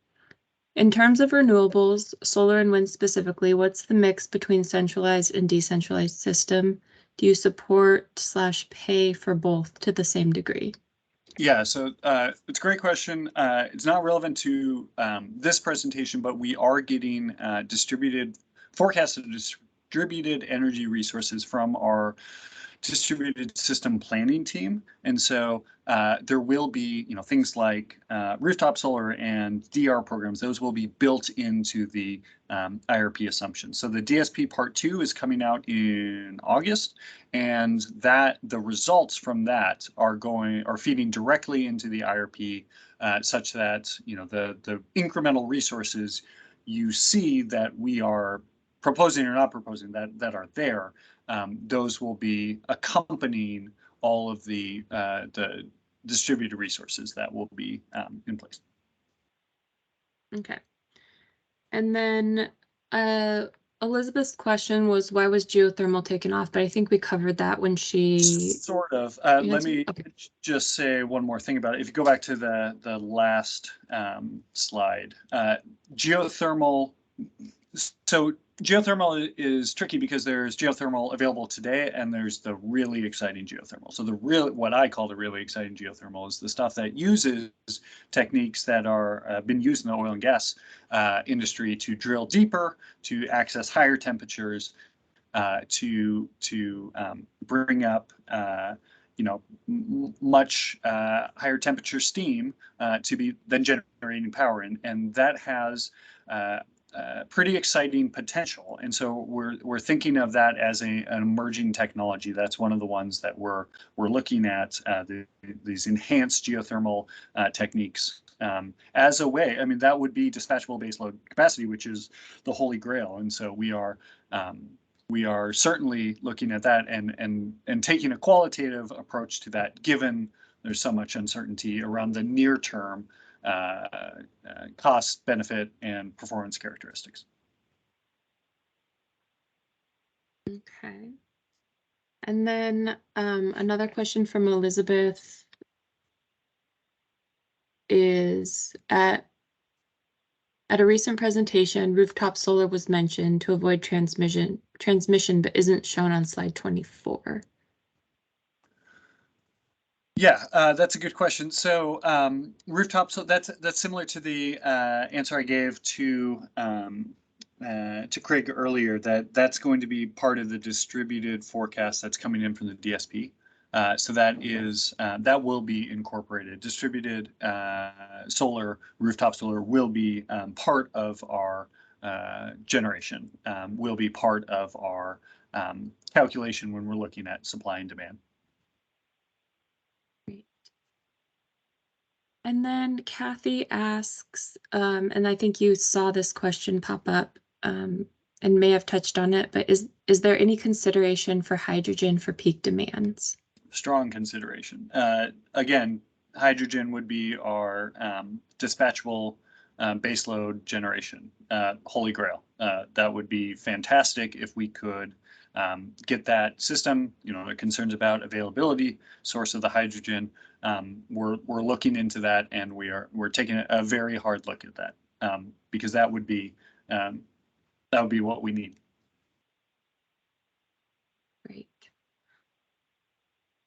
Speaker 1: In terms of renewables, solar and wind specifically, what's the mix between centralized and decentralized system? Do you support/pay for both to the same degree?
Speaker 5: Yeah, so it's a great question. It's not relevant to this presentation, but we are getting forecasted distributed energy resources from our distributed system planning team. And so there will be, things like rooftop solar and DR programs. Those will be built into the IRP assumptions. So the DSP Part 2 is coming out in August, and the results from that are feeding directly into the IRP, such that the incremental resources you see that we are proposing or not proposing that are there. Those will be accompanying all of the distributed resources that will be in place.
Speaker 1: Okay. And then Elizabeth's question was, why was geothermal taken off? But I think we covered that when she...
Speaker 5: Sort of. Let me just say one more thing about it. If you go back to the last slide, geothermal. So geothermal is tricky because there's geothermal available today and there's the really exciting geothermal. So what I call the really exciting geothermal is the stuff that uses techniques that are been used in the oil and gas industry to drill deeper, to access higher temperatures, to bring up much higher temperature steam to be then generating power, and that has pretty exciting potential. And so we're thinking of that as an emerging technology. That's one of the ones that we're looking at, these enhanced geothermal techniques as a way. I mean, that would be dispatchable baseload capacity, which is the holy grail. And so we are certainly looking at that and taking a qualitative approach to that, given there's so much uncertainty around the near term cost, benefit, and performance characteristics.
Speaker 1: Okay. And then another question from Elizabeth is at a recent presentation, rooftop solar was mentioned to avoid transmission, but isn't shown on slide 24.
Speaker 5: Yeah, that's a good question. So rooftop, so that's similar to the answer I gave to Craig earlier. That's going to be part of the distributed forecast that's coming in from the DSP. So that is that will be incorporated. Distributed solar, rooftop solar will be part of our generation. Will be part of our calculation when we're looking at supply and demand.
Speaker 1: And then Kathy asks, and I think you saw this question pop up and may have touched on it, but is there any consideration for hydrogen for peak demands?
Speaker 5: Strong consideration. Again, hydrogen would be our dispatchable baseload generation, holy grail. That would be fantastic if we could get that system. You know, there are concerns about availability, source of the hydrogen. We're looking into that, and we're taking a very hard look at that because that would be what we need.
Speaker 1: Great.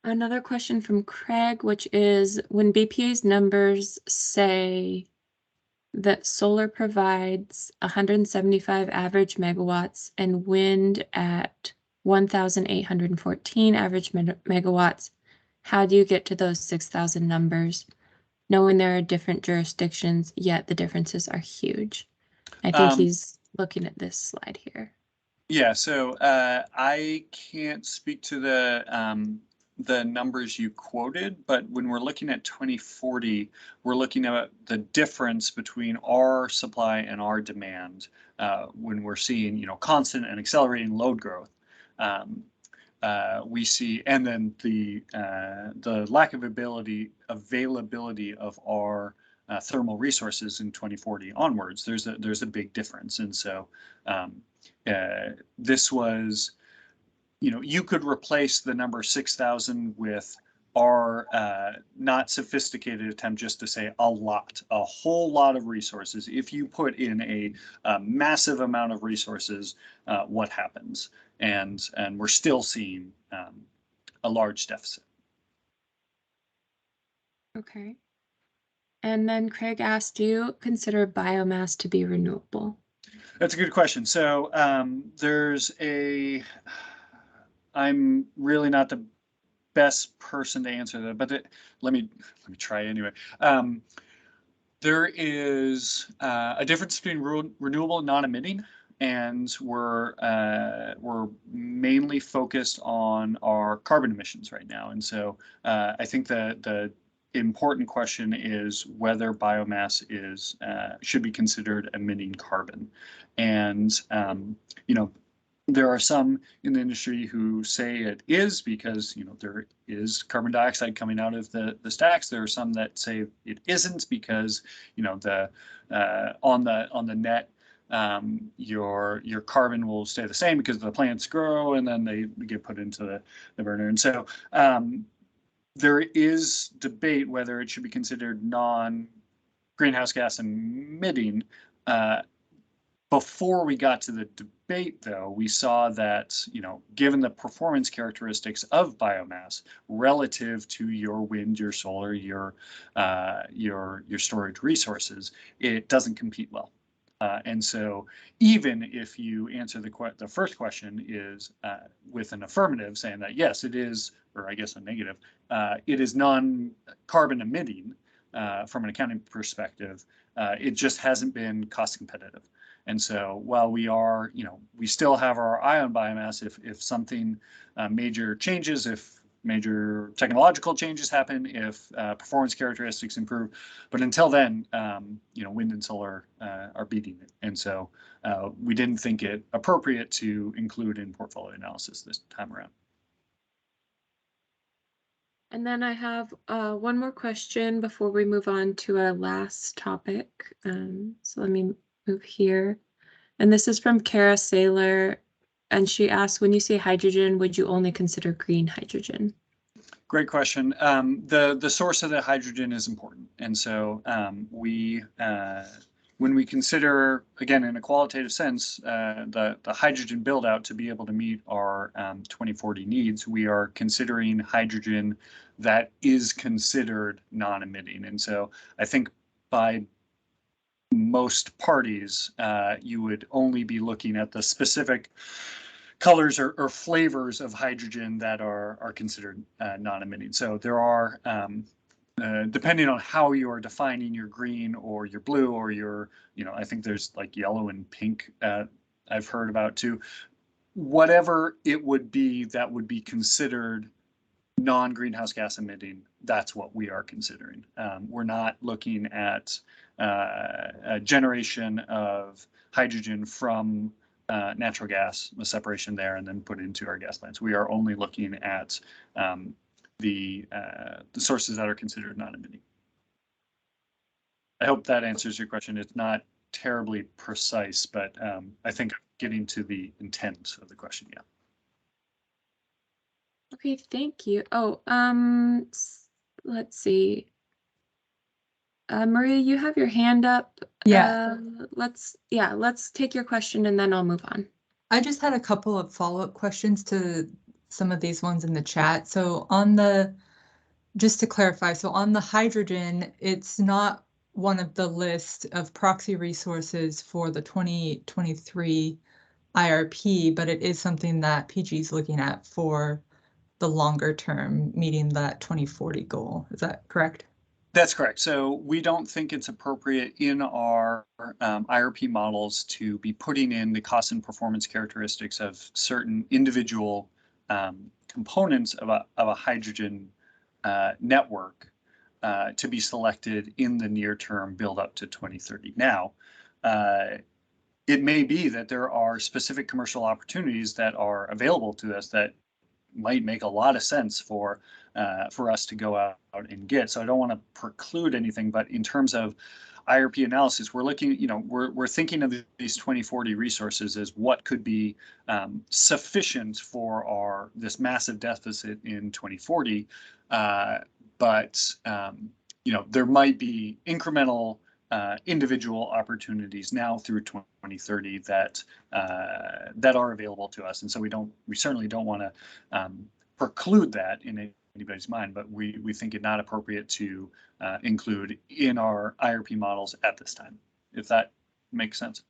Speaker 1: Another question from Craig, which is when BPA's numbers say that solar provides 175 average megawatts and wind at 1,814 average megawatts, how do you get to those 6,000 numbers? Knowing there are different jurisdictions, yet the differences are huge. I think he's looking at this slide here.
Speaker 5: Yeah, so I can't speak to the numbers you quoted, but when we're looking at 2040, we're looking at the difference between our supply and our demand when we're seeing, you know, constant and accelerating load growth. We see, and then the lack of availability of our thermal resources in 2040 onwards. There's a big difference, and so this was, you know, you could replace the number 6,000 with our not sophisticated attempt just to say a whole lot of resources. If you put in a massive amount of resources, what happens? And we're still seeing a large deficit.
Speaker 1: Okay. And then Craig asked, do you consider biomass to be renewable?
Speaker 5: That's a good question. So I'm really not the best person to answer that, but let me try anyway. There is a difference between renewable and non-emitting, and we're mainly focused on our carbon emissions right now. And so I think the important question is whether biomass should be considered emitting carbon. And you know, there are some in the industry who say it is because, you know, there is carbon dioxide coming out of the stacks. There are some that say it isn't because, you know, on the net, your carbon will stay the same because the plants grow and then they get put into the burner. And so there is debate whether it should be considered non-greenhouse gas emitting. Before we got to the debate, though, we saw that, you know, given the performance characteristics of biomass relative to your wind, your solar, your storage resources, it doesn't compete well. And so even if you answer the first question is with an affirmative saying that, yes, it is, or I guess a negative, it is non-carbon emitting from an accounting perspective, it just hasn't been cost competitive. And so while we are, you know, we still have our eye on biomass if something major changes, if major technological changes happen, if performance characteristics improve. But until then, wind and solar are beating it. And so we didn't think it appropriate to include in portfolio analysis this time around.
Speaker 1: And then I have one more question before we move on to our last topic. So let me move here. And this is from Kara Saylor. And she asked, when you say hydrogen, would you only consider green hydrogen?
Speaker 5: Great question. The source of the hydrogen is important. And so when we consider, again, in a qualitative sense, the hydrogen build out to be able to meet our 2040 needs, we are considering hydrogen that is considered non-emitting. And so I think by most parties, you would only be looking at the specific colors or flavors of hydrogen that are considered non-emitting. So there are, depending on how you are defining your green or your blue or your, I think there's like yellow and pink I've heard about too. Whatever it would be that would be considered non-greenhouse gas emitting, that's what we are considering. We're not looking at a generation of hydrogen from natural gas, a separation there, and then put into our gas plants. We are only looking at the sources that are considered non-emitting. I hope that answers your question. It's not terribly precise, but I think I'm getting to the intent of the question. Yeah.
Speaker 1: Okay, thank you. Oh, let's see. Maria, you have your hand up.
Speaker 4: Yeah.
Speaker 1: Let's take your question and then I'll move on.
Speaker 4: I just had a couple of follow-up questions to some of these ones in the chat. So just to clarify, so on the hydrogen, it's not one of the list of proxy resources for the 2023 IRP, but it is something that PG is looking at for the longer term, meeting that 2040 goal. Is that correct?
Speaker 5: That's correct. So we don't think it's appropriate in our IRP models to be putting in the cost and performance characteristics of certain individual components of a hydrogen network to be selected in the near term build up to 2030. Now, it may be that there are specific commercial opportunities that are available to us that might make a lot of sense for us to go out and get. So I don't want to preclude anything, but in terms of IRP analysis, we're looking, we're thinking of these 2040 resources as what could be sufficient for this massive deficit in 2040. But there might be incremental individual opportunities now through 2030 that are available to us, and so we certainly don't want to preclude that in anybody's mind, but we think it not appropriate to include in our IRP models at this time, if that makes sense.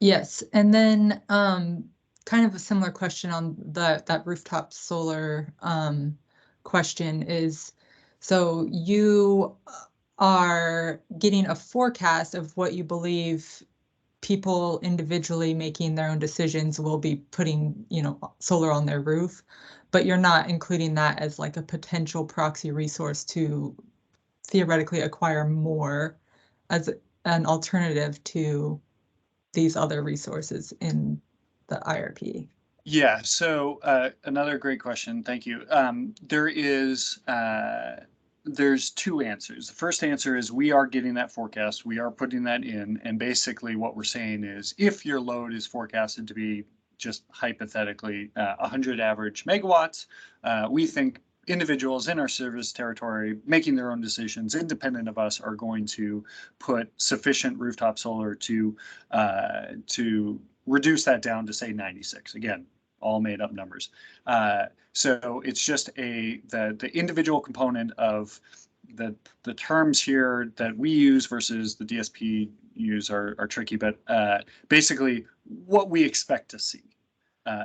Speaker 4: Yes, and then kind of a similar question on that rooftop solar question is, so you are getting a forecast of what you believe people individually making their own decisions will be putting, solar on their roof, but you're not including that as like a potential proxy resource to theoretically acquire more as an alternative to these other resources in the IRP.
Speaker 5: Yeah, so another great question. Thank you. There's two answers. The first answer is we are getting that forecast. We are putting that in. And basically what we're saying is if your load is forecasted to be just hypothetically 100 average megawatts, we think individuals in our service territory making their own decisions independent of us are going to put sufficient rooftop solar to reduce that down to say 96. Again, all made up numbers. So it's just the individual component of the terms here that we use versus the DSP use are tricky, but basically what we expect to see,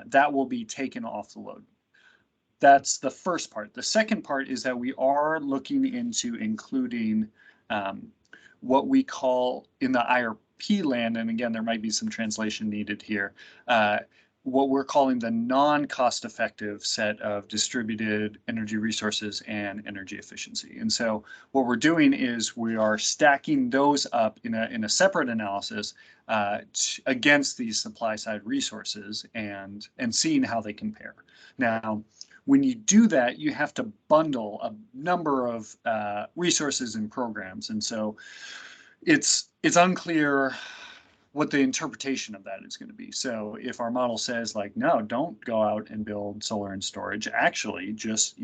Speaker 5: that will be taken off the load. That's the first part. The second part is that we are looking into including what we call in the IRP land, and again, there might be some translation needed here. what we're calling the non-cost effective set of distributed energy resources and energy efficiency. And so what we're doing is we are stacking those up in a separate analysis against these supply side resources and seeing how they compare. Now, when you do that, you have to bundle a number of resources and programs. And so it's unclear what the interpretation of that is going to be. So if our model says like, no, don't go out and build solar and storage, actually just,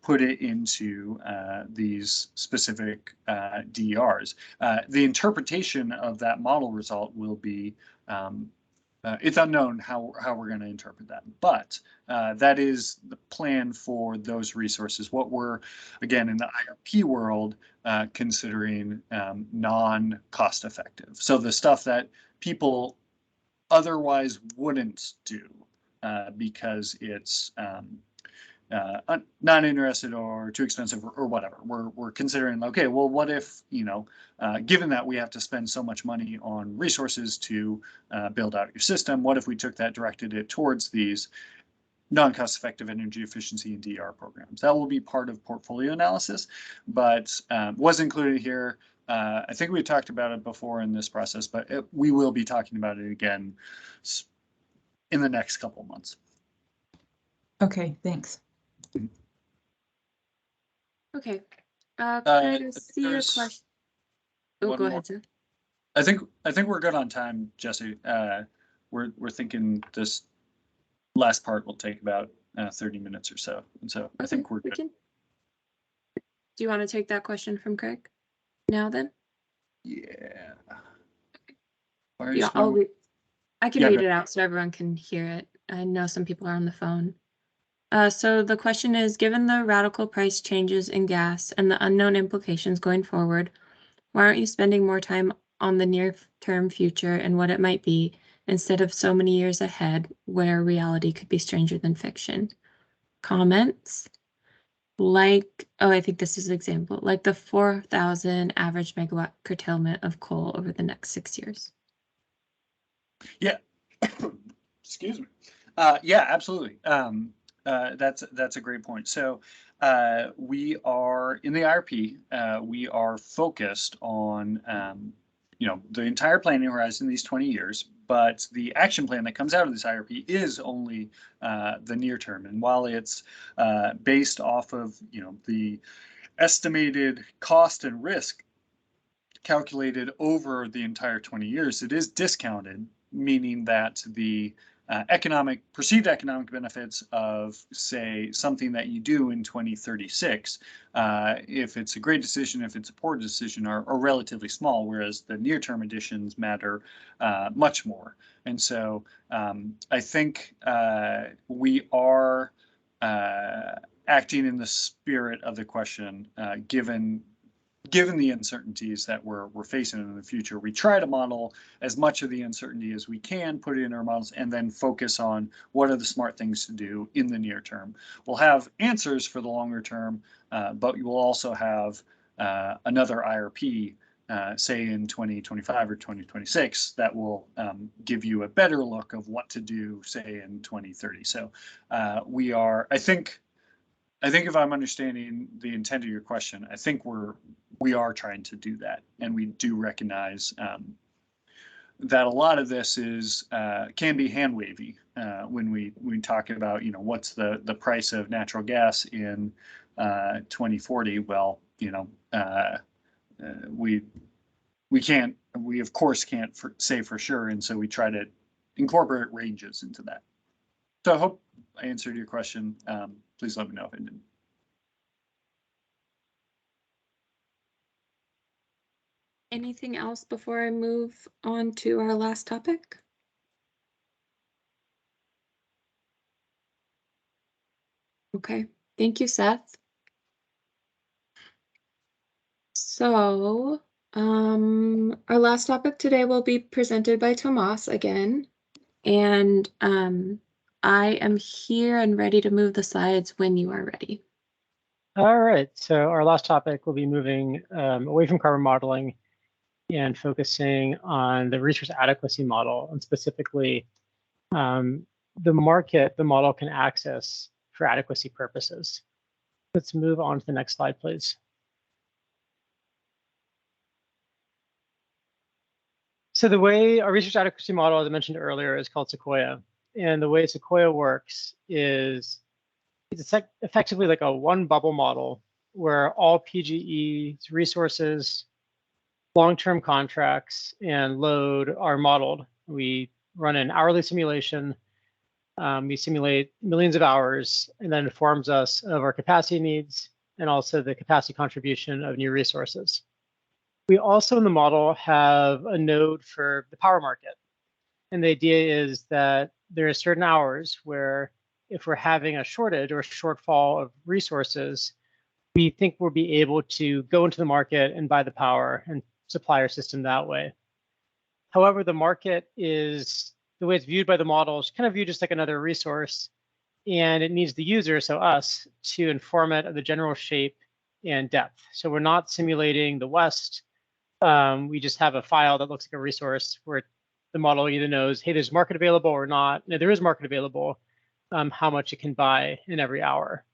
Speaker 5: put it into these specific DERs. The interpretation of that model result will be, it's unknown how we're going to interpret that, but that is the plan for those resources. What we're, again, in the IRP world, considering non-cost effective. So the stuff that people otherwise wouldn't do because it's not interested or too expensive or whatever. We're considering, okay, well, what if, given that we have to spend so much money on resources to build out your system, what if we took that, directed it towards these non-cost effective energy efficiency and DER programs? That will be part of portfolio analysis, but was included here. I think we talked about it before in this process, but we will be talking about it again in the next couple of months.
Speaker 4: Okay, thanks.
Speaker 1: Okay. Craig, I see your question. Oh, go ahead, sir.
Speaker 5: I think we're good on time, Jesse. We're thinking this last part will take about 30 minutes or so, and so I think we're good.
Speaker 1: Do you want to take that question from Craig now then?
Speaker 5: Yeah.
Speaker 1: Yeah, I can read it out so everyone can hear it. I know some people are on the phone. So the question is, given the radical price changes in gas and the unknown implications going forward, why aren't you spending more time on the near-term future and what it might be instead of so many years ahead where reality could be stranger than fiction? Comments? Like, oh, I think this is an example, like the 4,000 average megawatt curtailment of coal over the next 6 years.
Speaker 5: Yeah. Excuse me. Yeah, absolutely. That's a great point. So we are in the IRP. We are focused on the entire planning horizon, these 20 years. But the action plan that comes out of this IRP is only the near term. And while it's based off of the estimated cost and risk calculated over the entire 20 years, it is discounted, meaning that the perceived economic benefits of, say, something that you do in 2036, if it's a great decision, if it's a poor decision, are relatively small, whereas the near-term additions matter much more. And so I think we are acting in the spirit of the question, given the uncertainties that we're facing in the future. We try to model as much of the uncertainty as we can, put it in our models, and then focus on what are the smart things to do in the near term. We'll have answers for the longer term, but you will also have another IRP, say in 2025 or 2026, that will give you a better look of what to do, say, in 2030. So we are, I think if I'm understanding the intent of your question, I think we are trying to do that, and we do recognize that a lot of this can be hand wavy when we talk about what's the price of natural gas in 2040. Well, we of course can't say for sure, and so we try to incorporate ranges into that. So I hope I answered your question. Please let me know if I didn't.
Speaker 1: Anything else before I move on to our last topic? Okay, thank you, Seth. So, our last topic today will be presented by Tomas again, and I am here and ready to move the slides when you are ready.
Speaker 2: All right, so our last topic will be moving away from carbon modeling and focusing on the resource adequacy model, and specifically the market the model can access for adequacy purposes. Let's move on to the next slide, please. So the way our research adequacy model, as I mentioned earlier, is called Sequoia. And the way Sequoia works is it's effectively like a one bubble model where all PGE's resources, long-term contracts, and load are modeled. We run an hourly simulation. We simulate millions of hours, and then informs us of our capacity needs and also the capacity contribution of new resources. We also in the model have a node for the power market. And the idea is that there are certain hours where if we're having a shortage or a shortfall of resources, we think we'll be able to go into the market and buy the power and supply our system that way. However, the market is, the way it's viewed by the model is kind of viewed just like another resource, and it needs the user, so us, to inform it of the general shape and depth. So we're not simulating the West. We just have a file that looks like a resource where the model either knows, hey, there's market available or not. No, there is market available, how much it can buy in every hour.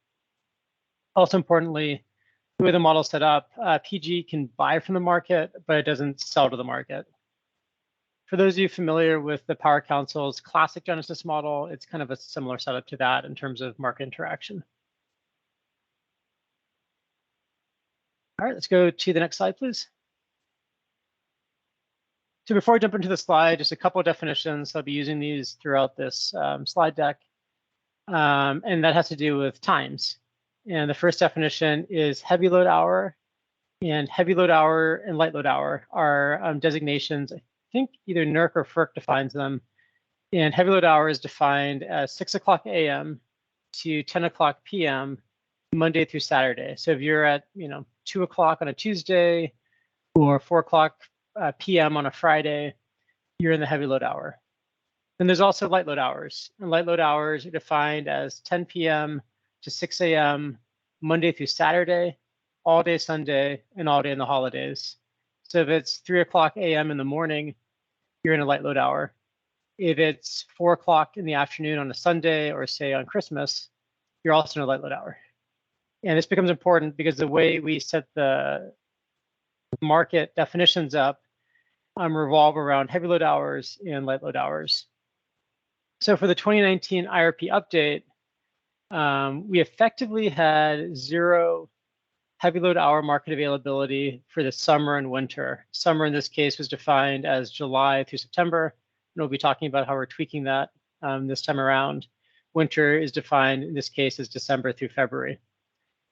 Speaker 2: Also importantly, the way the model is set up, PGE can buy from the market, but it doesn't sell to the market. For those of you familiar with the Power Council's classic Genesis model, it's kind of a similar setup to that in terms of market interaction. All right, let's go to the next slide, please. So before I jump into the slide, just a couple of definitions. I'll be using these throughout this slide deck. And that has to do with times. And the first definition is heavy load hour. And heavy load hour and light load hour are designations. I think either NERC or FERC defines them. And heavy load hour is defined as 6 o'clock a.m. to 10 o'clock p.m. Monday through Saturday. So if you're at 2 o'clock on a Tuesday or 4 o'clock p.m. on a Friday, you're in the heavy load hour. Then there's also light load hours. And light load hours are defined as 10 p.m. to 6 a.m. Monday through Saturday, all day Sunday, and all day in the holidays. So if it's 3 o'clock a.m. in the morning, you're in a light load hour. If it's 4 o'clock in the afternoon on a Sunday or say on Christmas, you're also in a light load hour. And this becomes important because the way we set the market definitions up revolve around heavy load hours and light load hours. So for the 2019 IRP update, we effectively had 0 heavy load hour market availability for the summer and winter. Summer in this case was defined as July through September, and we'll be talking about how we're tweaking that this time around. Winter is defined in this case as December through February.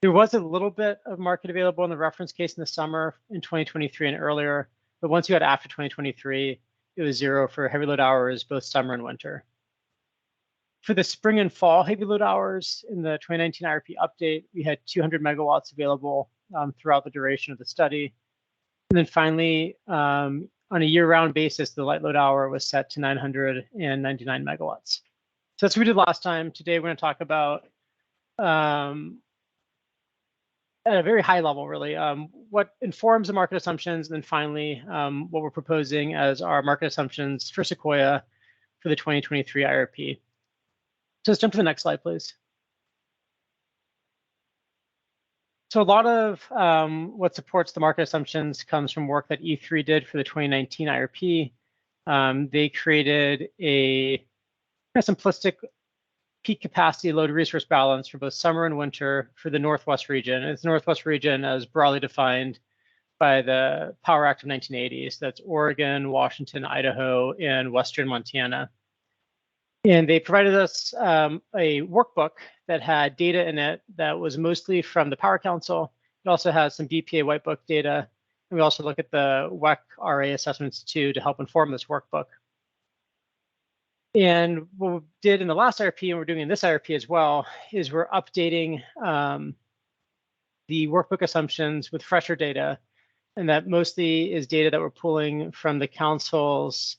Speaker 2: There was a little bit of market available in the reference case in the summer in 2023 and earlier, but once you had after 2023, it was 0 for heavy load hours, both summer and winter. For the spring and fall heavy load hours in the 2019 IRP update, we had 200 megawatts available throughout the duration of the study. And then finally, on a year-round basis, the light load hour was set to 999 megawatts. So that's what we did last time. Today, we're going to talk about, at a very high level, really, what informs the market assumptions, and then finally, what we're proposing as our market assumptions for Sequoia for the 2023 IRP. So let's jump to the next slide, please. So a lot of what supports the market assumptions comes from work that E3 did for the 2019 IRP. They created a simplistic peak capacity load resource balance for both summer and winter for the Northwest region. It's the Northwest region as broadly defined by the Power Act of 1980. So that's Oregon, Washington, Idaho, and Western Montana. And they provided us a workbook that had data in it that was mostly from the Power Council. It also has some BPA Whitebook data. And we also look at the WEC RA assessments too to help inform this workbook. And what we did in the last IRP, and we're doing in this IRP as well, is we're updating the workbook assumptions with fresher data. And that mostly is data that we're pulling from the Council's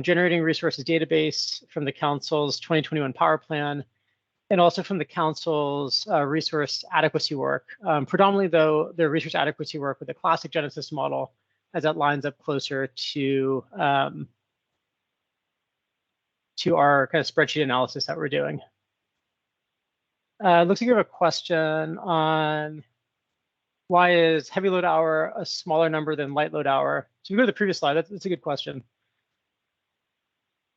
Speaker 2: generating resources database, from the Council's 2021 power plan, and also from the Council's resource adequacy work. Predominantly, though, their resource adequacy work with the classic Genesis model, as that lines up closer to to our kind of spreadsheet analysis that we're doing. Looks like you have a question on why is heavy load hour a smaller number than light load hour? So we go to the previous slide. That's a good question.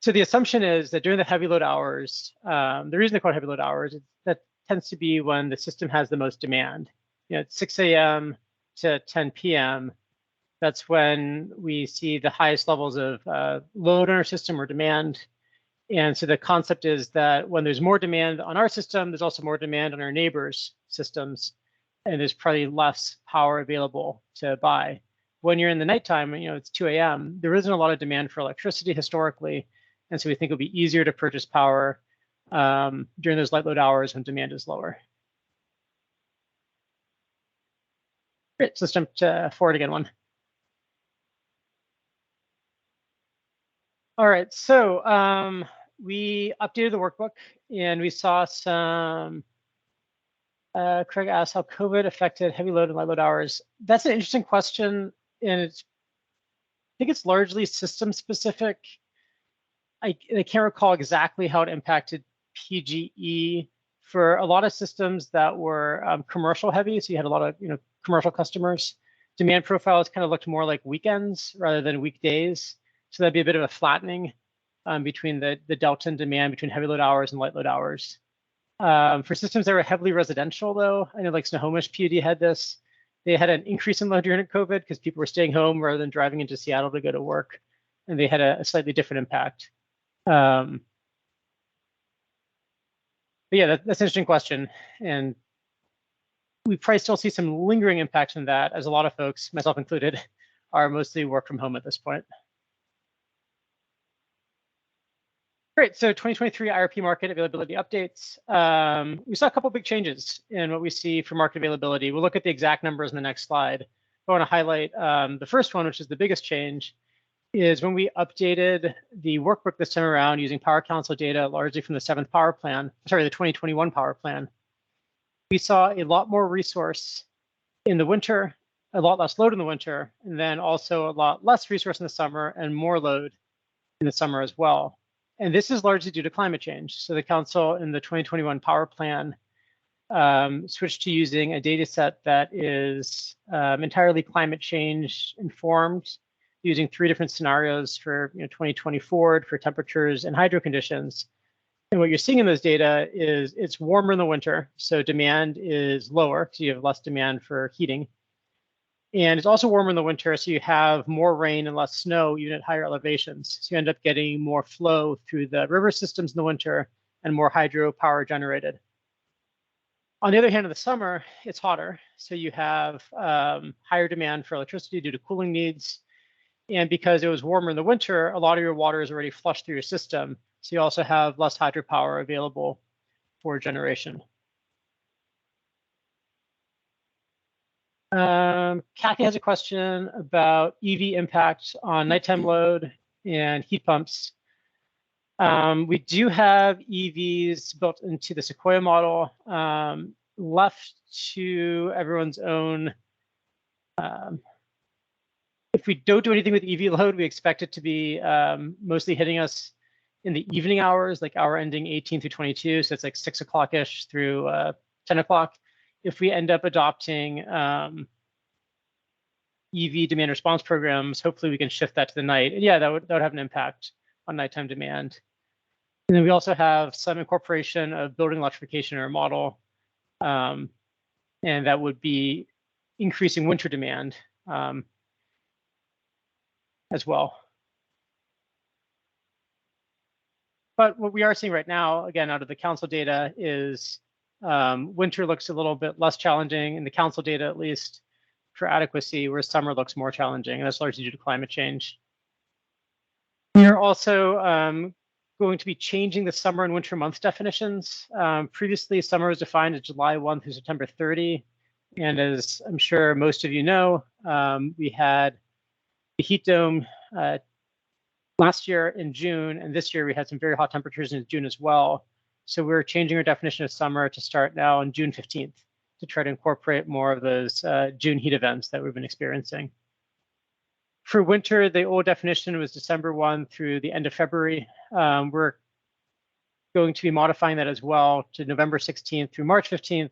Speaker 2: So the assumption is that during the heavy load hours, the reason they call it heavy load hours is that tends to be when the system has the most demand. You know, at 6 a.m. to 10 p.m., that's when we see the highest levels of load on our system or demand. And so the concept is that when there's more demand on our system, there's also more demand on our neighbors' systems, and there's probably less power available to buy. When you're in the nighttime, you know, it's 2 a.m., there isn't a lot of demand for electricity historically, and so we think it'll be easier to purchase power during those light load hours when demand is lower. Great, so let's jump to forward again one. All right, so we updated the workbook and we saw some, Craig asked how COVID affected heavy load and light load hours. That's an interesting question, and I think it's largely system specific. I can't recall exactly how it impacted PGE. For a lot of systems that were commercial heavy, so you had a lot of commercial customers, demand profiles kind of looked more like weekends rather than weekdays. So that'd be a bit of a flattening between the delta in demand between heavy load hours and light load hours. For systems that were heavily residential, though, I know like Snohomish PUD had this. They had an increase in load during COVID because people were staying home rather than driving into Seattle to go to work, and they had a slightly different impact. But yeah, that's an interesting question, and we probably still see some lingering impacts from that, as a lot of folks, myself included, are mostly work from home at this point. Great, so 2023 IRP market availability updates. We saw a couple big changes in what we see for market availability. We'll look at the exact numbers in the next slide. I want to highlight the first one, which is the biggest change, is when we updated the workbook this time around using Power Council data, largely from the 7th Power Plan, sorry, the 2021 Power Plan. We saw a lot more resource in the winter, a lot less load in the winter, and then also a lot less resource in the summer and more load in the summer as well. And this is largely due to climate change. So the council in the 2021 Power Plan switched to using a data set that is entirely climate change informed, using 3 different scenarios for 2020 forward for temperatures and hydro conditions. And what you're seeing in those data is it's warmer in the winter, so demand is lower, so you have less demand for heating. And it's also warmer in the winter, so you have more rain and less snow even at higher elevations. So you end up getting more flow through the river systems in the winter and more hydro power generated. On the other hand, in the summer, it's hotter, so you have higher demand for electricity due to cooling needs. And because it was warmer in the winter, a lot of your water is already flushed through your system, so you also have less hydropower available for generation. Kathy has a question about EV impact on nighttime load and heat pumps. We do have EVs built into the Sequoia model, left to everyone's own. If we don't do anything with EV load, we expect it to be mostly hitting us in the evening hours, like hour ending 18 through 22. So it's like 6 o'clock-ish through 10 o'clock. If we end up adopting EV demand response programs, hopefully we can shift that to the night. And yeah, that would have an impact on nighttime demand. And then we also have some incorporation of building electrification in our model. And that would be increasing winter demand as well. But what we are seeing right now, again, out of the council data, is winter looks a little bit less challenging in the council data, at least for adequacy, whereas summer looks more challenging, and that's largely due to climate change. We are also going to be changing the summer and winter month definitions. Previously, summer was defined as July 1 through September 30. And as I'm sure most of you know, we had the heat dome last year in June, and this year we had some very hot temperatures in June as well. So we're changing our definition of summer to start now on June 15th to try to incorporate more of those June heat events that we've been experiencing. For winter, the old definition was December 1 through the end of February. We're going to be modifying that as well to November 16th through March 15th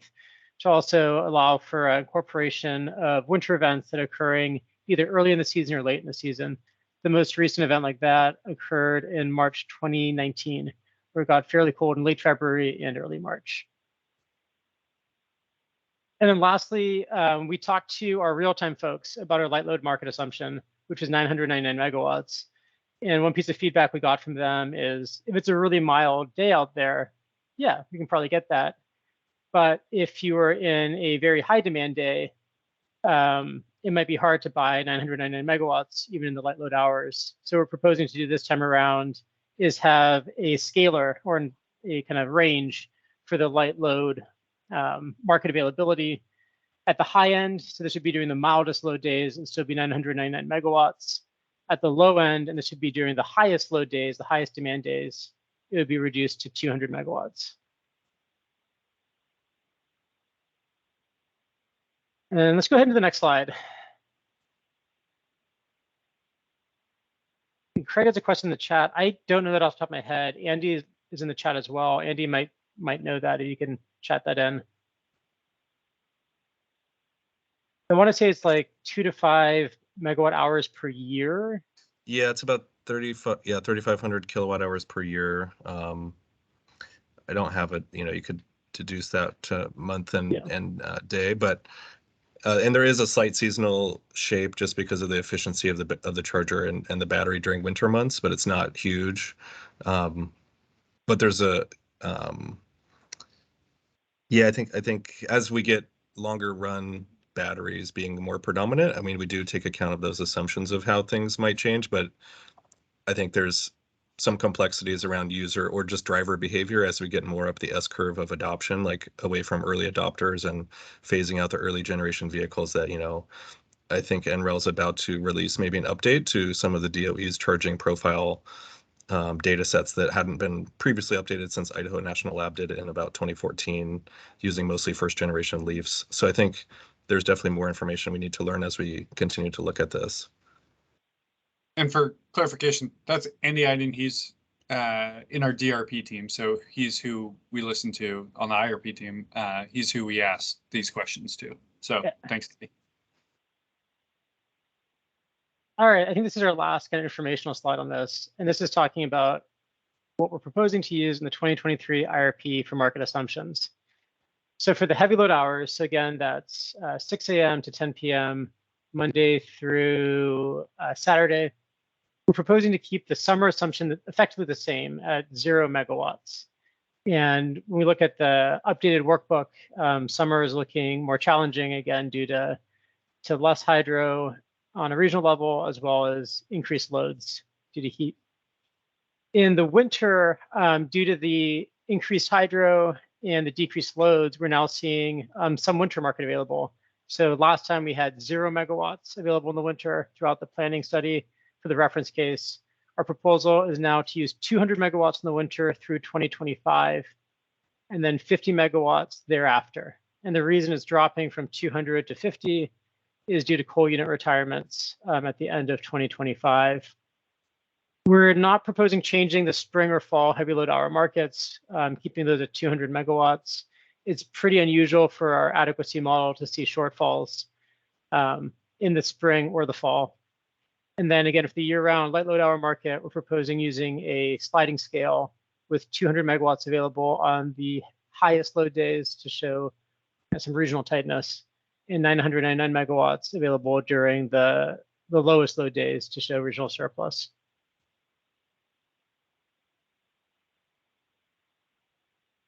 Speaker 2: to also allow for incorporation of winter events that are occurring either early in the season or late in the season. The most recent event like that occurred in March 2019, where it got fairly cold in late February and early March. And then lastly, we talked to our real-time folks about our light load market assumption, which is 999 megawatts. And one piece of feedback we got from them is if it's a really mild day out there, yeah, you can probably get that. But if you are in a very high demand day, it might be hard to buy 999 megawatts even in the light load hours. So we're proposing to do this time around is have a scalar or a kind of range for the light load market availability at the high end. So this would be during the mildest load days and still be 999 megawatts. At the low end, and this should be during the highest load days, the highest demand days, it would be reduced to 200 megawatts. And let's go ahead to the next slide. Craig has a question in the chat. I don't know that off the top of my head. Andy is in the chat as well. Andy might know that, if you can chat that in. I want to say it's like 2 to 5 megawatt hours per year.
Speaker 10: Yeah, it's about 3,500 kilowatt hours per year. I don't have it. You could deduce that to month and day, but and there is a slight seasonal shape just because of the efficiency of the charger and the battery during winter months, but it's not huge. But there's a I think as we get longer run batteries being more predominant, I mean, we do take account of those assumptions of how things might change, but I think there's some complexities around user or just driver behavior as we get more up the S curve of adoption, like away from early adopters and phasing out the early generation vehicles that, I think NREL's about to release maybe an update to some of the DOE's charging profile data sets that hadn't been previously updated since Idaho National Lab did it in about 2014, using mostly first generation Leafs. So I think there's definitely more information we need to learn as we continue to look at this.
Speaker 5: And for clarification, that's Andy Iden. He's in our DRP team. So he's who we listen to on the IRP team. He's who we ask these questions to. So thanks, Andy.
Speaker 2: All right, I think this is our last kind of informational slide on this. And this is talking about what we're proposing to use in the 2023 IRP for market assumptions. So for the heavy load hours, so again, that's 6 a.m. to 10 p.m., Monday through Saturday. We're proposing to keep the summer assumption effectively the same at 0 megawatts. And when we look at the updated workbook, summer is looking more challenging again due to less hydro on a regional level, as well as increased loads due to heat. In the winter, due to the increased hydro and the decreased loads, we're now seeing some winter market available. So last time we had 0 megawatts available in the winter throughout the planning study for the reference case. Our proposal is now to use 200 megawatts in the winter through 2025, and then 50 megawatts thereafter. And the reason it's dropping from 200 to 50 is due to coal unit retirements at the end of 2025. We're not proposing changing the spring or fall heavy load hour markets, keeping those at 200 megawatts. It's pretty unusual for our adequacy model to see shortfalls in the spring or the fall. And then again, for the year-round light load hour market, we're proposing using a sliding scale with 200 megawatts available on the highest load days to show some regional tightness, and 999 megawatts available during the lowest load days to show regional surplus.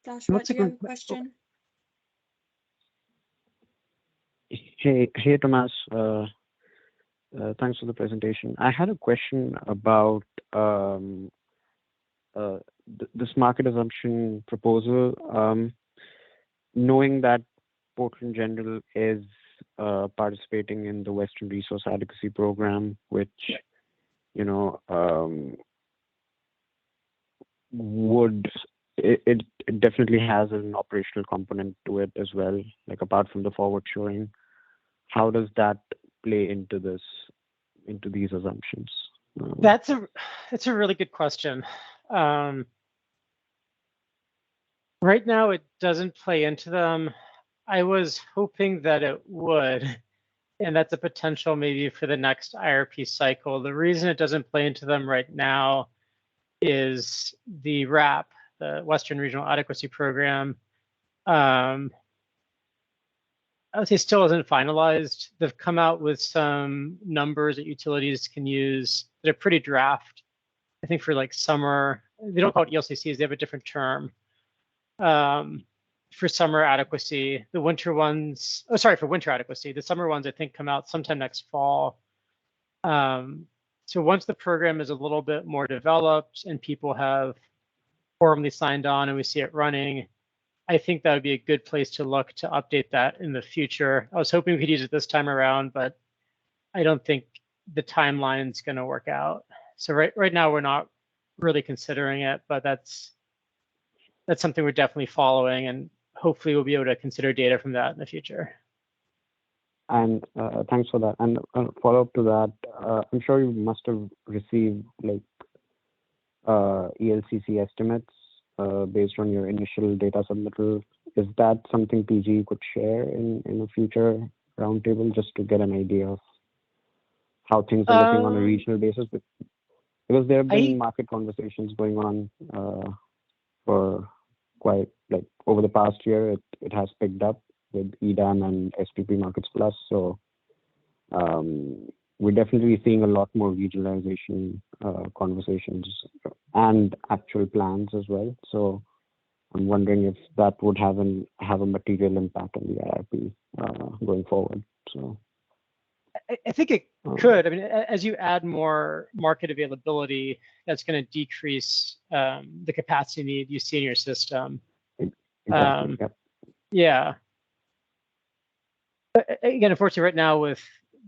Speaker 1: Joshua, do you have a question?
Speaker 9: Hey, Tomas. Thanks for the presentation. I had a question about this market assumption proposal. Knowing that Portland General is participating in the Western Resource Adequacy Program, which, it definitely has an operational component to it as well, like apart from the forward showing. How does that play into these assumptions?
Speaker 2: That's a really good question. Right now, it doesn't play into them. I was hoping that it would, and that's a potential maybe for the next IRP cycle. The reason it doesn't play into them right now is the WRAP, the Western Regional Adequacy Program. I would say still isn't finalized. They've come out with some numbers that utilities can use that are pretty draft. I think for like summer, they don't call it ELCCs, they have a different term. For summer adequacy, the winter ones, oh, sorry, for winter adequacy, the summer ones I think come out sometime next fall. So once the program is a little bit more developed and people have formally signed on and we see it running, I think that would be a good place to look to update that in the future. I was hoping we could use it this time around, but I don't think the timeline's going to work out. So right now we're not really considering it, but that's something we're definitely following, and hopefully we'll be able to consider data from that in the future.
Speaker 9: And thanks for that. And follow up to that, I'm sure you must have received like ELCC estimates based on your initial data submittal. Is that something PGE could share in a future roundtable, just to get an idea of how things are looking on a regional basis? Because there have been market conversations going on for quite like over the past year. It has picked up with EDAM and SPP Markets Plus. So we're definitely seeing a lot more regionalization conversations and actual plans as well. So I'm wondering if that would have a material impact on the IRP going forward. So
Speaker 2: I think it could. I mean, as you add more market availability, that's going to decrease the capacity need you see in your system.
Speaker 9: exactly. Yep.
Speaker 2: Yeah. Again, unfortunately, right now with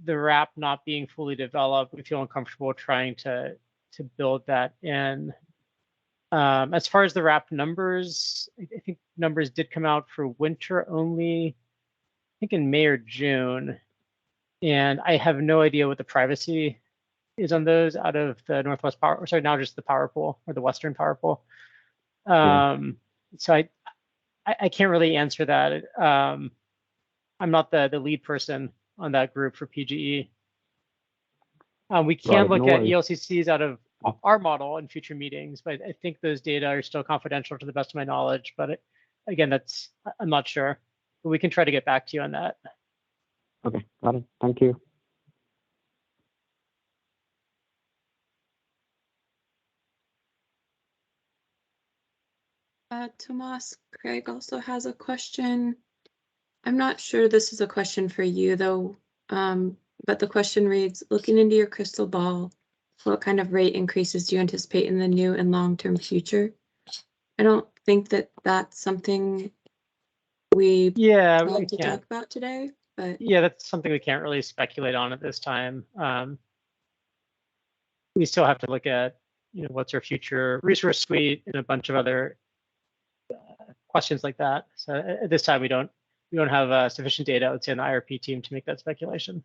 Speaker 2: the WRAP not being fully developed, we feel uncomfortable trying to build that in. As far as the WRAP numbers, I think numbers did come out for winter only, I think in May or June. And I have no idea what the privacy is on those out of the Northwest Power, or sorry, now just the power pool or the Western power pool. So I can't really answer that. I'm not the lead person on that group for PGE. We can look at ELCCs out of our model in future meetings, but I think those data are still confidential to the best of my knowledge. But again, I'm not sure. But we can try to get back to you on that.
Speaker 9: Okay, got it. Thank you.
Speaker 1: Tomas, Craig also has a question. I'm not sure this is a question for you though, but the question reads, looking into your crystal ball, what kind of rate increases do you anticipate in the new and long-term future? I don't think that that's something we want to talk about today, but
Speaker 2: yeah, that's something we can't really speculate on at this time. We still have to look at, what's our future resource suite and a bunch of other questions like that. So at this time, we don't have sufficient data, I would say, on the IRP team to make that speculation.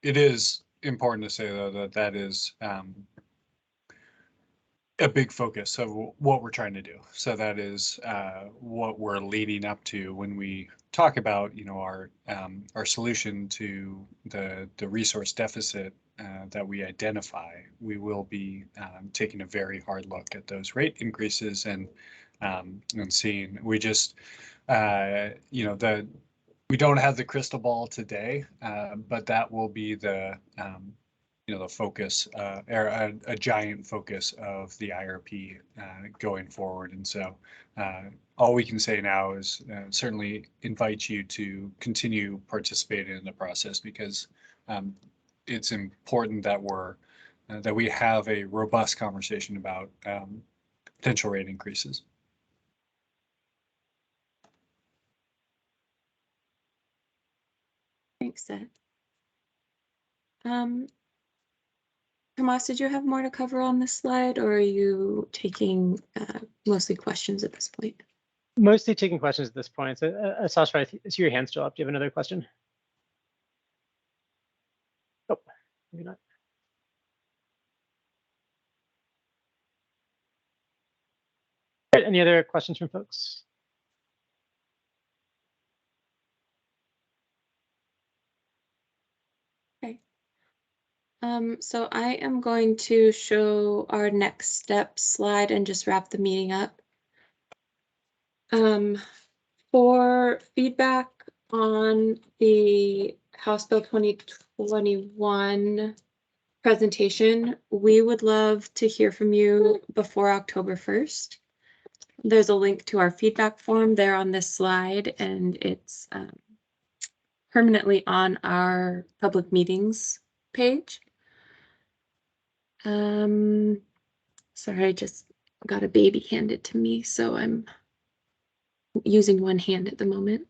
Speaker 5: It is important to say, though, that is a big focus of what we're trying to do. So that is what we're leading up to when we talk about, our solution to the resource deficit that we identify. We will be taking a very hard look at those rate increases and seeing. We just, we don't have the crystal ball today, but that will be the the focus, or a giant focus of the IRP going forward. And so all we can say now is certainly invite you to continue participating in the process, because it's important that we have a robust conversation about potential rate increases.
Speaker 1: Thanks, Seth. Tomas, did you have more to cover on this slide, or are you taking mostly questions at this point?
Speaker 2: Mostly taking questions at this point. So, Sasha, I see your hand still up. Do you have another question? Oh, maybe not. Any other questions from folks?
Speaker 1: So I am going to show our next step slide and just wrap the meeting up. For feedback on the House Bill 2021 presentation, we would love to hear from you before October 1st. There's a link to our feedback form there on this slide, and it's permanently on our public meetings page. Sorry, I just got a baby handed to me, so I'm using one hand at the moment.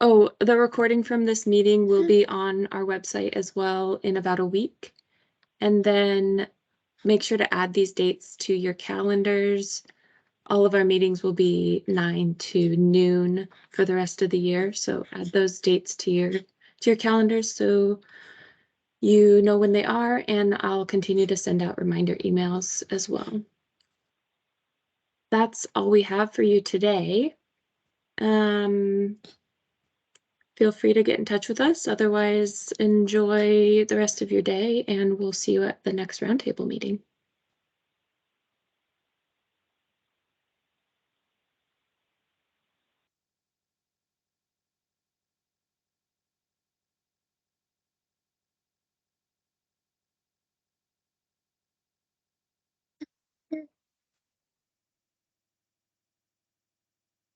Speaker 1: Oh, the recording from this meeting will be on our website as well in about a week. And then make sure to add these dates to your calendars. All of our meetings will be 9 to noon for the rest of the year. So add those dates to your calendars so you know when they are, and I'll continue to send out reminder emails as well. That's all we have for you today. Feel free to get in touch with us. Otherwise, enjoy the rest of your day, and we'll see you at the next roundtable meeting.